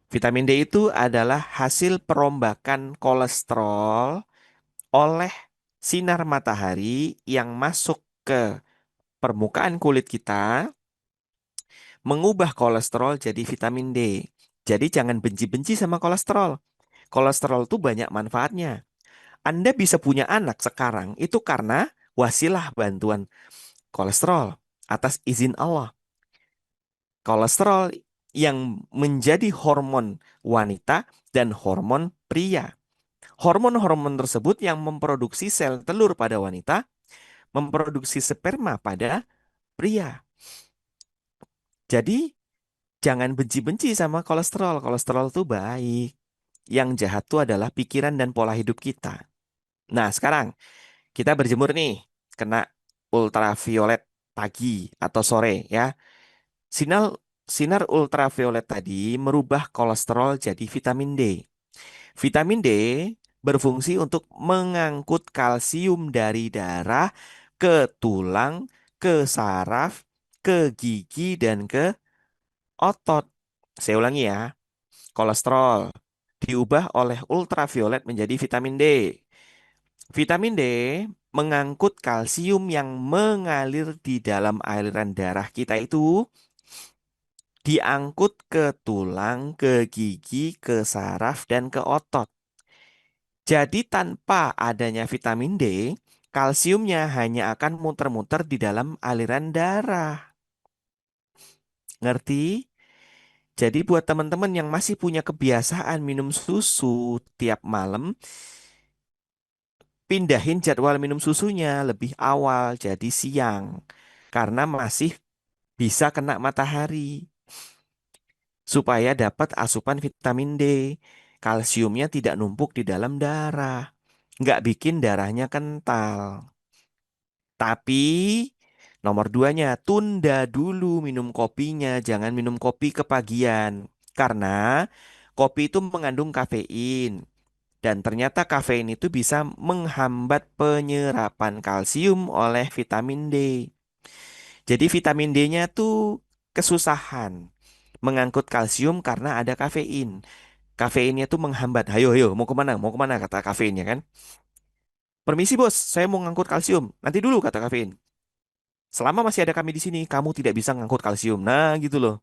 Vitamin D itu adalah hasil perombakan kolesterol oleh sinar matahari yang masuk ke permukaan kulit kita, mengubah kolesterol jadi vitamin D. Jadi jangan benci-benci sama kolesterol. Kolesterol itu banyak manfaatnya. Anda bisa punya anak sekarang itu karena wasilah bantuan kolesterol atas izin Allah. Kolesterol yang menjadi hormon wanita dan hormon pria. Hormon-hormon tersebut yang memproduksi sel telur pada wanita, memproduksi sperma pada pria. Jadi jangan benci-benci sama kolesterol. Kolesterol itu baik. Yang jahat itu adalah pikiran dan pola hidup kita. Nah, sekarang kita berjemur nih, kena ultraviolet pagi atau sore ya. Sinar sinar ultraviolet tadi merubah kolesterol jadi vitamin D. Vitamin D berfungsi untuk mengangkut kalsium dari darah ke tulang ke saraf, ke gigi, dan ke otot. Saya ulangi ya. Kolesterol diubah oleh ultraviolet menjadi vitamin D. Vitamin D mengangkut kalsium yang mengalir di dalam aliran darah kita itu diangkut ke tulang, ke gigi, ke saraf, dan ke otot. Jadi tanpa adanya vitamin D, kalsiumnya hanya akan muter-muter di dalam aliran darah. Ngerti? Jadi buat teman-teman yang masih punya kebiasaan minum susu tiap malam, pindahin jadwal minum susunya lebih awal jadi siang. Karena masih bisa kena matahari. Supaya dapat asupan vitamin D. Kalsiumnya tidak numpuk di dalam darah. Nggak bikin darahnya kental. Tapi nomor duanya, tunda dulu minum kopinya. Jangan minum kopi kepagian. Karena kopi itu mengandung kafein. Dan ternyata kafein itu bisa menghambat penyerapan kalsium oleh vitamin D. Jadi vitamin D-nya tuh kesusahan mengangkut kalsium karena ada kafein. Kafeinnya tuh menghambat. Hayo, hayo, mau kemana? Mau kemana? Kata kafeinnya kan. Permisi bos, saya mau ngangkut kalsium. Nanti dulu kata kafein. Selama masih ada kami di sini, kamu tidak bisa ngangkut kalsium. Nah, gitu loh.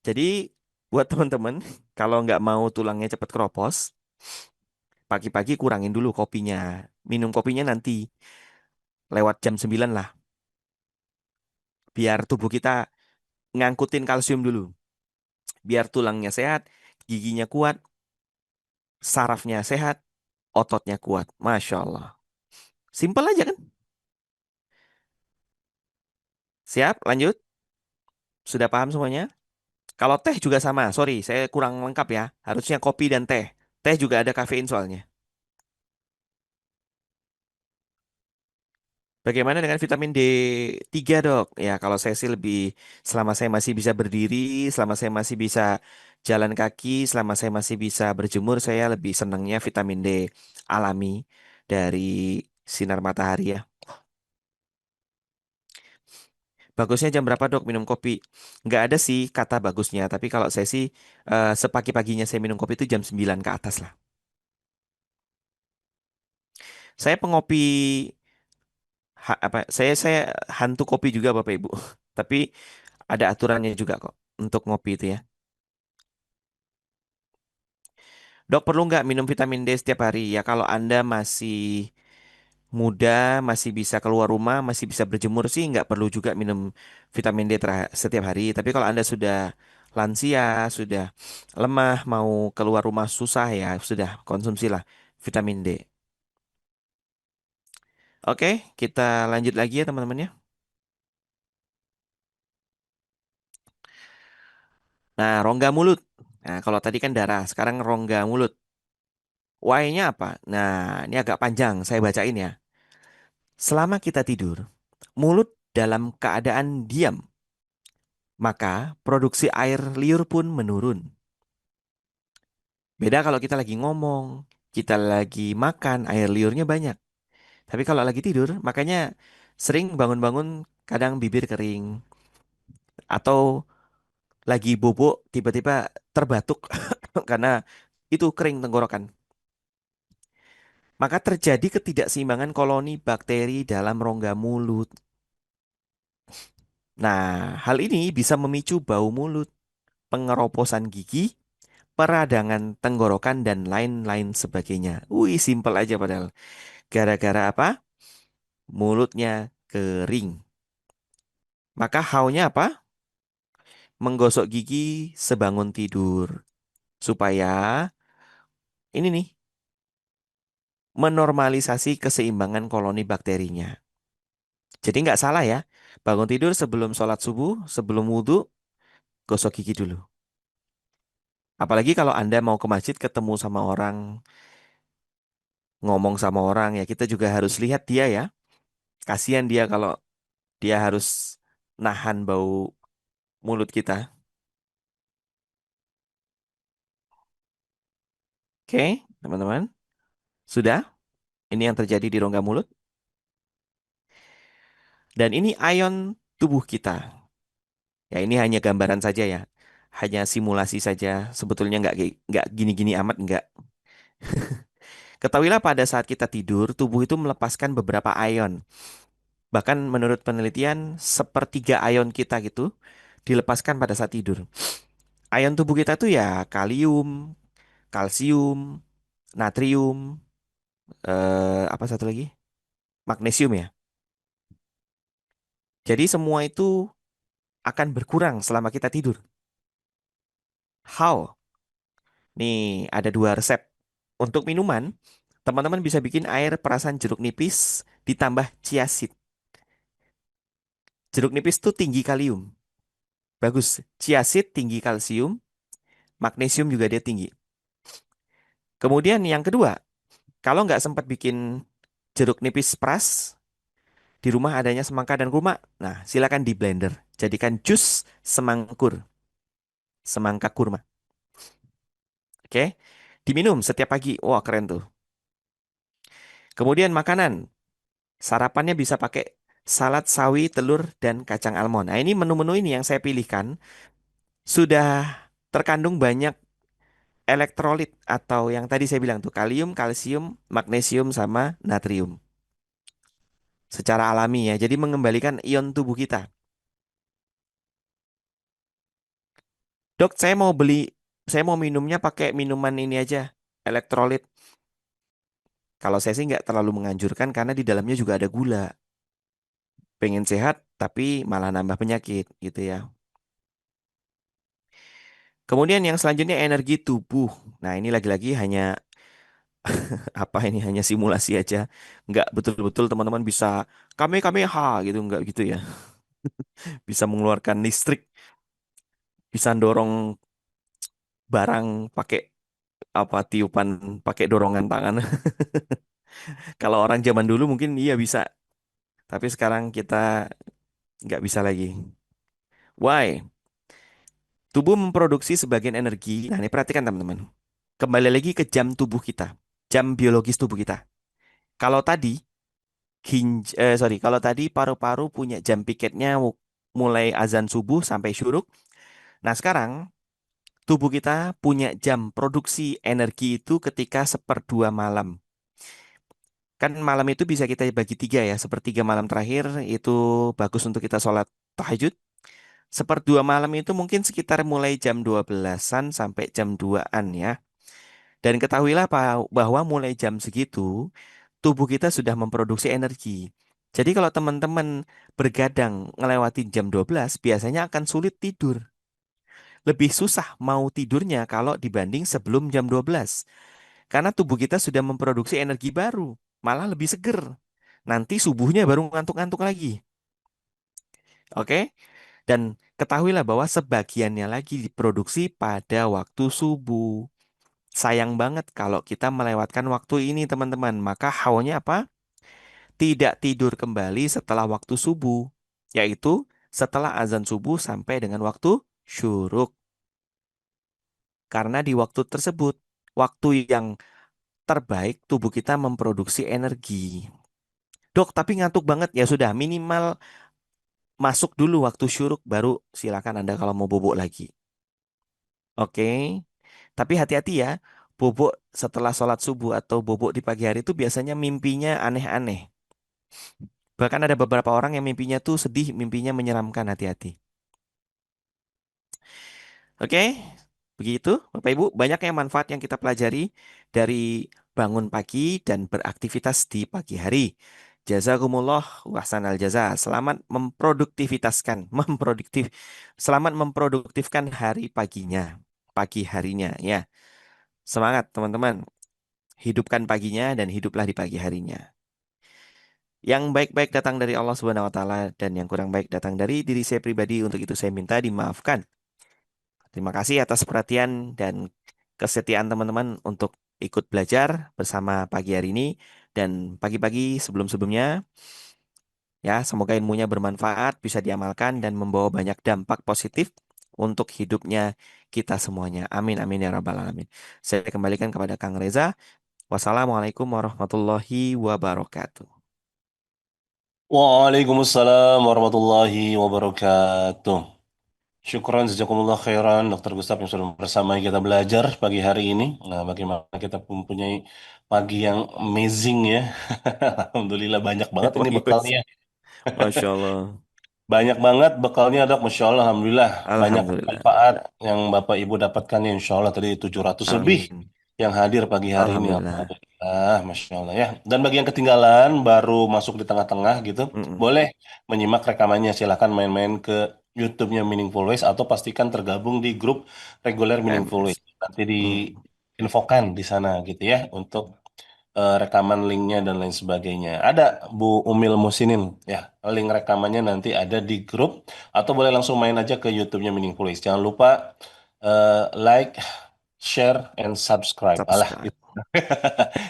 Jadi buat teman-teman, kalau nggak mau tulangnya cepat keropos, pagi-pagi kurangin dulu kopinya. Minum kopinya nanti lewat jam 9 lah. Biar tubuh kita ngangkutin kalsium dulu. Biar tulangnya sehat, giginya kuat, sarafnya sehat, ototnya kuat. Masya Allah. Simpel aja kan? Siap, lanjut. Sudah paham semuanya? Kalau teh juga sama. Sorry, saya kurang lengkap ya. Harusnya kopi dan teh. Teh juga ada kafein soalnya. Bagaimana dengan vitamin D3 dok? Ya kalau saya sih lebih, selama saya masih bisa berdiri, selama saya masih bisa jalan kaki, selama saya masih bisa berjemur, saya lebih senangnya vitamin D alami dari sinar matahari ya. Bagusnya jam berapa dok minum kopi? Nggak ada sih kata bagusnya, tapi kalau saya sih sepagi-paginya saya minum kopi itu jam 9 ke atas lah. Saya pengopi saya hantu kopi juga Bapak Ibu. Tapi ada aturannya juga kok untuk ngopi itu ya. Dok perlu nggak minum vitamin D setiap hari? Ya kalau Anda masih muda, masih bisa keluar rumah, masih bisa berjemur sih nggak perlu juga minum vitamin D setiap hari. Tapi kalau Anda sudah lansia, sudah lemah, mau keluar rumah susah ya, sudah konsumsilah vitamin D. Oke, kita lanjut lagi ya teman-teman ya. Nah, rongga mulut. Nah, kalau tadi kan darah, sekarang rongga mulut. Why-nya apa? Nah, ini agak panjang, saya bacain ya. Selama kita tidur, mulut dalam keadaan diam, maka produksi air liur pun menurun. Beda kalau kita lagi ngomong, kita lagi makan, air liurnya banyak. Tapi kalau lagi tidur, makanya sering bangun-bangun kadang bibir kering atau lagi bobok tiba-tiba terbatuk karena itu kering tenggorokan. Maka terjadi ketidakseimbangan koloni bakteri dalam rongga mulut. Nah, hal ini bisa memicu bau mulut, pengeroposan gigi, peradangan tenggorokan, dan lain-lain sebagainya. Wih, simpel aja padahal. Gara-gara apa? Mulutnya kering. Maka haunya apa? Menggosok gigi sebangun tidur. Supaya ini nih, menormalisasi keseimbangan koloni bakterinya. Jadi nggak salah ya. Bangun tidur sebelum sholat subuh, sebelum wudhu, gosok gigi dulu. Apalagi kalau Anda mau ke masjid ketemu sama orang, ngomong sama orang ya kita juga harus lihat dia ya. Kasihan dia kalau dia harus nahan bau mulut kita. Oke, teman-teman. Sudah? Ini yang terjadi di rongga mulut. Dan ini ion tubuh kita. Ya ini hanya gambaran saja ya. Hanya simulasi saja. Sebetulnya nggak gini-gini amat nggak. Ketahuilah pada saat kita tidur, tubuh itu melepaskan beberapa ion. Bahkan menurut penelitian, sepertiga ion kita gitu dilepaskan pada saat tidur. Ion tubuh kita tuh ya kalium, kalsium, natrium, apa satu lagi? Magnesium ya. Jadi semua itu akan berkurang selama kita tidur. How? Nih, ada dua resep. Untuk minuman, teman-teman bisa bikin air perasan jeruk nipis ditambah chia seed. Jeruk nipis tuh tinggi kalium. Bagus. Chia seed tinggi kalsium, magnesium juga dia tinggi. Kemudian yang kedua, kalau nggak sempat bikin jeruk nipis peras, di rumah adanya semangka dan kurma. Nah, silakan di blender. Jadikan jus semangkur, semangka kurma. Oke? Diminum setiap pagi. Wah, keren tuh. Kemudian makanan. Sarapannya bisa pakai salad sawi, telur, dan kacang almond. Nah, ini menu-menu ini yang saya pilihkan sudah terkandung banyak elektrolit atau yang tadi saya bilang tuh kalium, kalsium, magnesium, sama natrium. Secara alami ya. Jadi mengembalikan ion tubuh kita. Dok, saya mau minumnya pakai minuman ini aja, elektrolit. Kalau saya sih nggak terlalu menganjurkan karena di dalamnya juga ada gula. Pengen sehat tapi malah nambah penyakit gitu ya. Kemudian yang selanjutnya energi tubuh. Nah ini lagi-lagi hanya apa ini hanya simulasi aja. Nggak betul-betul teman-teman bisa kame ha gitu nggak gitu ya. Bisa mengeluarkan listrik, bisa dorong barang pakai apa tiupan pakai dorongan tangan. Kalau orang zaman dulu mungkin iya bisa, tapi sekarang kita nggak bisa lagi. Why? Tubuh memproduksi sebagian energi. Nah, ini perhatikan teman-teman. Kembali lagi ke jam tubuh kita, jam biologis tubuh kita. Kalau tadi kalau tadi paru-paru punya jam piketnya mulai azan subuh sampai syuruk. Nah, sekarang tubuh kita punya jam produksi energi itu ketika seperdua malam. Kan malam itu bisa kita bagi tiga ya. Sepertiga malam terakhir itu bagus untuk kita sholat tahajud. Seperdua malam itu mungkin sekitar mulai jam 12-an sampai jam 2-an ya. Dan ketahuilah bahwa mulai jam segitu, tubuh kita sudah memproduksi energi. Jadi kalau teman-teman bergadang ngelewatin jam 12, biasanya akan sulit tidur. Lebih susah mau tidurnya kalau dibanding sebelum jam 12. Karena tubuh kita sudah memproduksi energi baru, malah lebih seger. Nanti subuhnya baru ngantuk-ngantuk lagi. Oke? Dan ketahuilah bahwa sebagiannya lagi diproduksi pada waktu subuh. Sayang banget kalau kita melewatkan waktu ini, teman-teman. Maka hawanya apa? Tidak tidur kembali setelah waktu subuh, yaitu setelah azan subuh sampai dengan waktu syuruk. Karena di waktu tersebut, waktu yang terbaik tubuh kita memproduksi energi. Dok, tapi ngantuk banget. Ya sudah, minimal masuk dulu waktu syuruk, baru silakan Anda kalau mau bobok lagi. Oke, tapi hati-hati ya. Bobok setelah sholat subuh atau bobok di pagi hari itu biasanya mimpinya aneh-aneh. Bahkan ada beberapa orang yang mimpinya tuh sedih, mimpinya menyeramkan, hati-hati. Oke, begitu Bapak Ibu. Banyak yang manfaat yang kita pelajari dari bangun pagi dan beraktivitas di pagi hari. Jazakumullah wahsanal jaza. Selamat memproduktivitaskan, selamat memproduktifkan hari paginya, pagi harinya ya. Semangat teman-teman. Hidupkan paginya dan hiduplah di pagi harinya. Yang baik-baik datang dari Allah Subhanahu wa taala dan yang kurang baik datang dari diri saya pribadi. Untuk itu saya minta dimaafkan. Terima kasih atas perhatian dan kesetiaan teman-teman untuk ikut belajar bersama pagi hari ini dan pagi-pagi sebelum-sebelumnya. Ya, semoga ilmunya bermanfaat, bisa diamalkan dan membawa banyak dampak positif untuk hidupnya kita semuanya. Amin amin ya rabbal alamin. Saya kembalikan kepada Kang Reza. Wassalamualaikum warahmatullahi wabarakatuh. Waalaikumsalam warahmatullahi wabarakatuh. Syukran jazakumullah khairan Dokter Gustaf yang sudah bersama kita belajar pagi hari ini. Nah, bagaimana kita mempunyai pagi yang amazing ya. Alhamdulillah banyak banget ini Wahyu Wes. bekalnya. Masya Allah. Banyak banget bekalnya dok, Masya Allah, Alhamdulillah. Banyak Alhamdulillah. manfaat yang Bapak Ibu dapatkan ya, Insya Allah tadi 700 lebih Amin. yang hadir pagi hari ini. Alhamdulillah. Alhamdulillah, Masya Allah ya. Dan bagi yang ketinggalan, baru masuk di tengah-tengah gitu, Mm-mm. boleh menyimak rekamannya. Silahkan main-main ke YouTube-nya Meaningful Ways atau pastikan tergabung di grup reguler Meaningful MS. Ways. Nanti Mm. diinfokan di sana gitu ya untuk rekaman linknya dan lain sebagainya. Ada Bu Umil Musinin ya, link rekamannya nanti ada di grup atau boleh langsung main aja ke YouTube-nya Meaningful Ways. Jangan lupa like, share, and subscribe. Alah, Subscribe.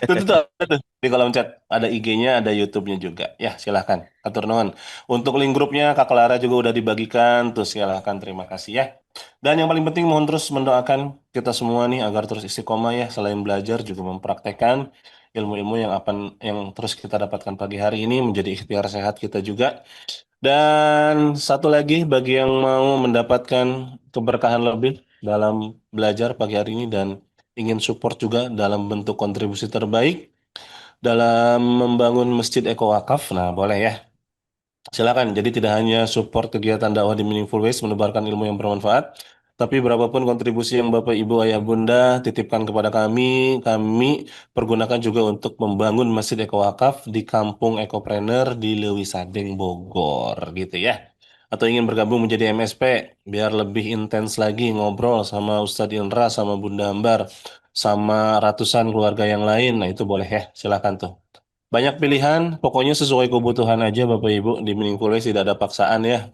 itu tuh ada tuh di kolom chat. Ada IG-nya, ada YouTube-nya juga. Ya, silahkan. Atur nuhun. Untuk link grupnya Kak Clara juga udah dibagikan. Tuh silahkan. Terima kasih ya. Dan yang paling penting mohon terus mendoakan kita semua nih agar terus istiqomah ya. Selain belajar juga mempraktekkan ilmu-ilmu yang terus kita dapatkan pagi hari ini menjadi ikhtiar sehat kita juga. Dan satu lagi bagi yang mau mendapatkan keberkahan lebih dalam belajar pagi hari ini dan ingin support juga dalam bentuk kontribusi terbaik dalam membangun Masjid Eko Wakaf. Nah, boleh ya. Silakan. Jadi tidak hanya support kegiatan dakwah di Meaningful Ways menebarkan ilmu yang bermanfaat, tapi berapapun kontribusi yang Bapak, Ibu, Ayah, Bunda titipkan kepada kami pergunakan juga untuk membangun Masjid Eko Wakaf di Kampung Ekopreneur di Lewi Sadeng, Bogor, gitu ya. Atau ingin bergabung menjadi MSP biar lebih intens lagi ngobrol sama Ustadz Indra, sama Bunda Ambar, sama ratusan keluarga yang lain. Nah, itu boleh ya. Silakan tuh. Banyak pilihan, pokoknya sesuai kebutuhan aja Bapak Ibu di Meaningful Ways tidak ada paksaan ya.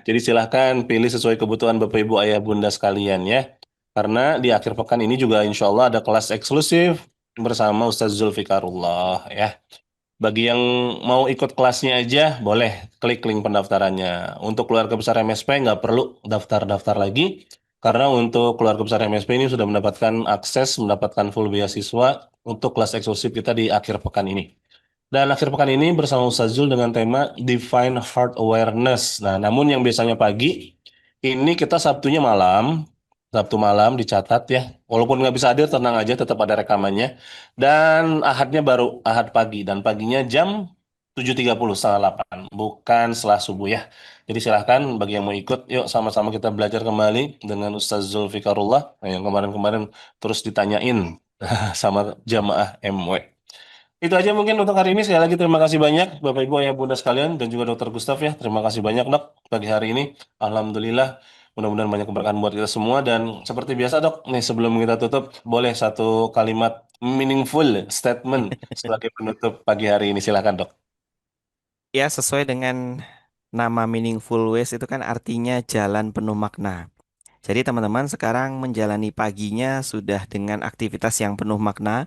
Jadi silahkan pilih sesuai kebutuhan Bapak Ibu Ayah Bunda sekalian ya. Karena di akhir pekan ini juga insya Allah ada kelas eksklusif bersama Ustaz Zulfikarullah ya. Bagi yang mau ikut kelasnya aja boleh klik link pendaftarannya. Untuk keluarga besar MSP nggak perlu daftar-daftar lagi. Karena untuk keluarga besar MSP ini sudah mendapatkan akses, mendapatkan full beasiswa untuk kelas eksklusif kita di akhir pekan ini. Dan akhir pekan ini bersama Ustaz Zul dengan tema Divine Heart Awareness. Nah, namun yang biasanya pagi, ini kita Sabtunya malam, Sabtu malam dicatat ya. Walaupun nggak bisa hadir, tenang aja, tetap ada rekamannya. Dan Ahadnya baru Ahad pagi, dan paginya jam 7.30, setengah 8, bukan setelah subuh ya. Jadi silahkan bagi yang mau ikut, yuk sama-sama kita belajar kembali dengan Ustaz Zulfikarullah, yang kemarin-kemarin terus ditanyain sama jamaah MW. Itu aja mungkin untuk hari ini. Sekali lagi terima kasih banyak Bapak Ibu Ayah Bunda sekalian dan juga Dokter Gustaf ya. Terima kasih banyak Dok pagi hari ini. Alhamdulillah. Mudah-mudahan banyak keberkahan buat kita semua dan seperti biasa Dok, nih sebelum kita tutup boleh satu kalimat meaningful statement sebagai penutup pagi hari ini. Silakan Dok. Ya, sesuai dengan nama Meaningful Ways itu kan artinya jalan penuh makna. Jadi teman-teman sekarang menjalani paginya sudah dengan aktivitas yang penuh makna,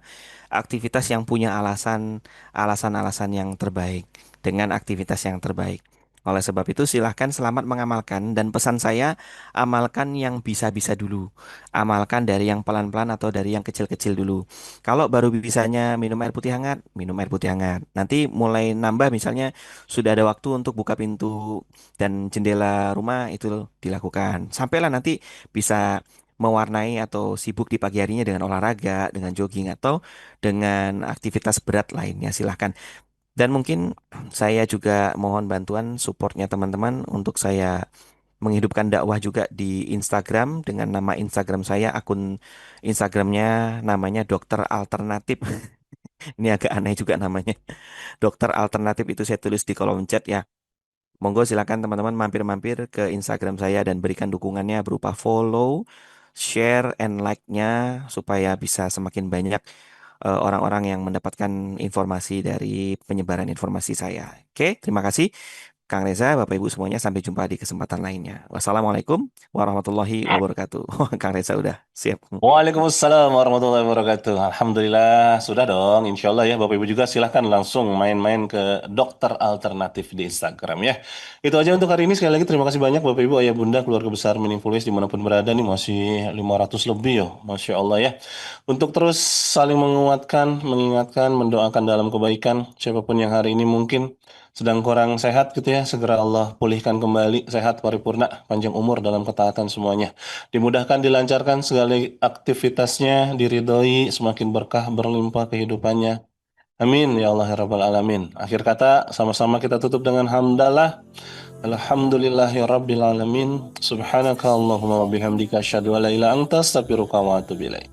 aktivitas yang punya alasan-alasan yang terbaik, dengan aktivitas yang terbaik. Oleh sebab itu silahkan selamat mengamalkan dan pesan saya amalkan yang bisa-bisa dulu. Amalkan dari yang pelan-pelan atau dari yang kecil-kecil dulu. Kalau baru bisanya minum air putih hangat, minum air putih hangat. Nanti mulai nambah misalnya sudah ada waktu untuk buka pintu dan jendela rumah itu dilakukan. Sampailah nanti bisa mewarnai atau sibuk di pagi harinya dengan olahraga, dengan jogging atau dengan aktivitas berat lainnya silahkan. Dan mungkin saya juga mohon bantuan supportnya teman-teman untuk saya menghidupkan dakwah juga di Instagram dengan nama Instagram saya, akun Instagramnya namanya Dokter Alternatif. Ini agak aneh juga namanya. Dokter Alternatif itu saya tulis di kolom chat ya. Monggo silakan teman-teman mampir-mampir ke Instagram saya dan berikan dukungannya berupa follow, share, and like-nya supaya bisa semakin banyak orang-orang yang mendapatkan informasi dari penyebaran informasi saya. Oke, terima kasih Kang Reza, Bapak Ibu semuanya. Sampai jumpa di kesempatan lainnya. Wassalamualaikum warahmatullahi wabarakatuh. Kang Reza udah siap. Waalaikumsalam warahmatullahi wabarakatuh. Alhamdulillah, sudah dong. Insya Allah ya, Bapak Ibu juga silahkan langsung main-main ke Dokter Alternatif di Instagram ya. Itu aja untuk hari ini. Sekali lagi terima kasih banyak Bapak Ibu, Ayah Bunda, keluarga besar Meaningful Ways dimanapun berada nih. Masih 500 lebih ya, Masya Allah ya. Untuk terus saling menguatkan, mengingatkan, mendoakan dalam kebaikan. Siapapun yang hari ini mungkin sedang kurang sehat gitu ya, segera Allah pulihkan kembali, sehat paripurna, panjang umur dalam ketaatan semuanya. Dimudahkan, dilancarkan segala aktivitasnya, diridhoi, semakin berkah, berlimpah kehidupannya. Amin ya Allah ya Rabbal Alamin. Akhir kata, sama-sama kita tutup dengan hamdalah. Alhamdulillahi Rabbil Alamin. Subhanaka Allahumma wa bihamdika asyhadu an la ilaha illa anta astaghfiruka wa atubu ilaik.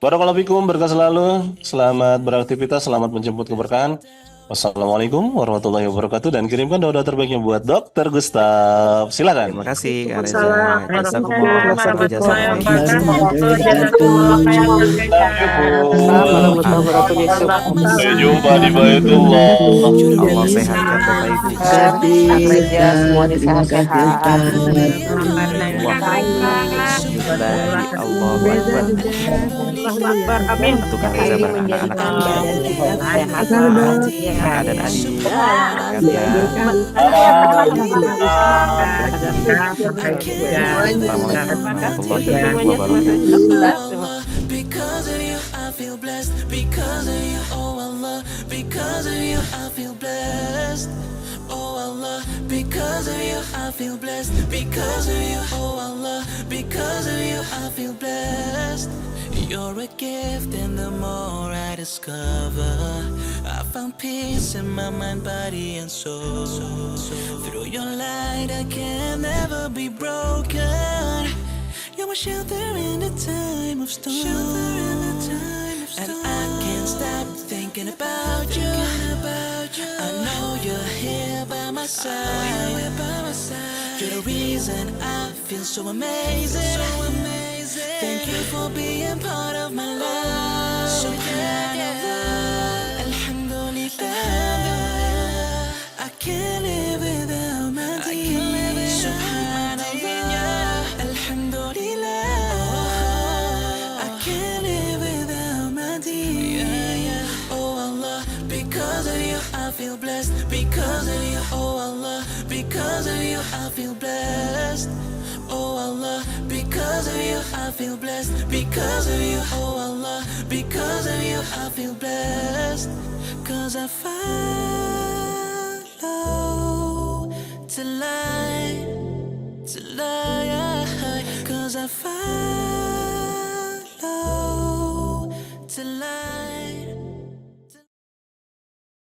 Barakallahu fikum, berkah selalu. Selamat beraktivitas, selamat menjemput keberkahan. Wassalamualaikum warahmatullahi wabarakatuh, dan kirimkan doa terbaiknya buat Dokter Gustaf. Silakan. Terima kasih Kak Reza. Waalaikumsalam Jazakumullah khairan jazaa. Sampai jumpa di Baitullah. Allah sehatkan Bapak Ibu. semua sehat-sehat. Allahu Akbar. Amin. Untuk Kak Reza anak-anak dan adik. Berkat ya. Assalamualaikum warahmatullahi wabarakatuh. Because of you, I feel blessed. Because of you, oh Allah. Because of you, I feel blessed. Oh Allah. Because of you, I feel blessed. Because of you, oh Allah. Because of you, I feel blessed. You're a gift, and the more I discover, I found peace in my mind, body, and soul. Through your light, I can never be broken. You're my shelter in the time of storm. And I can't stop thinking about you. I know you're here by my side. You're the reason I feel so amazing. Thank you for being part of my life. Subhanallah, Alhamdulillah, I can't live without my dear. Subhanallah, Alhamdulillah, I can't live without my dear. Oh Allah, because of you I feel blessed. Because of you, oh Allah, because of you I feel blessed. Oh Allah, because of you I feel blessed. Because of you, oh Allah, because of you I feel blessed. Cause I follow to lie. Cause I follow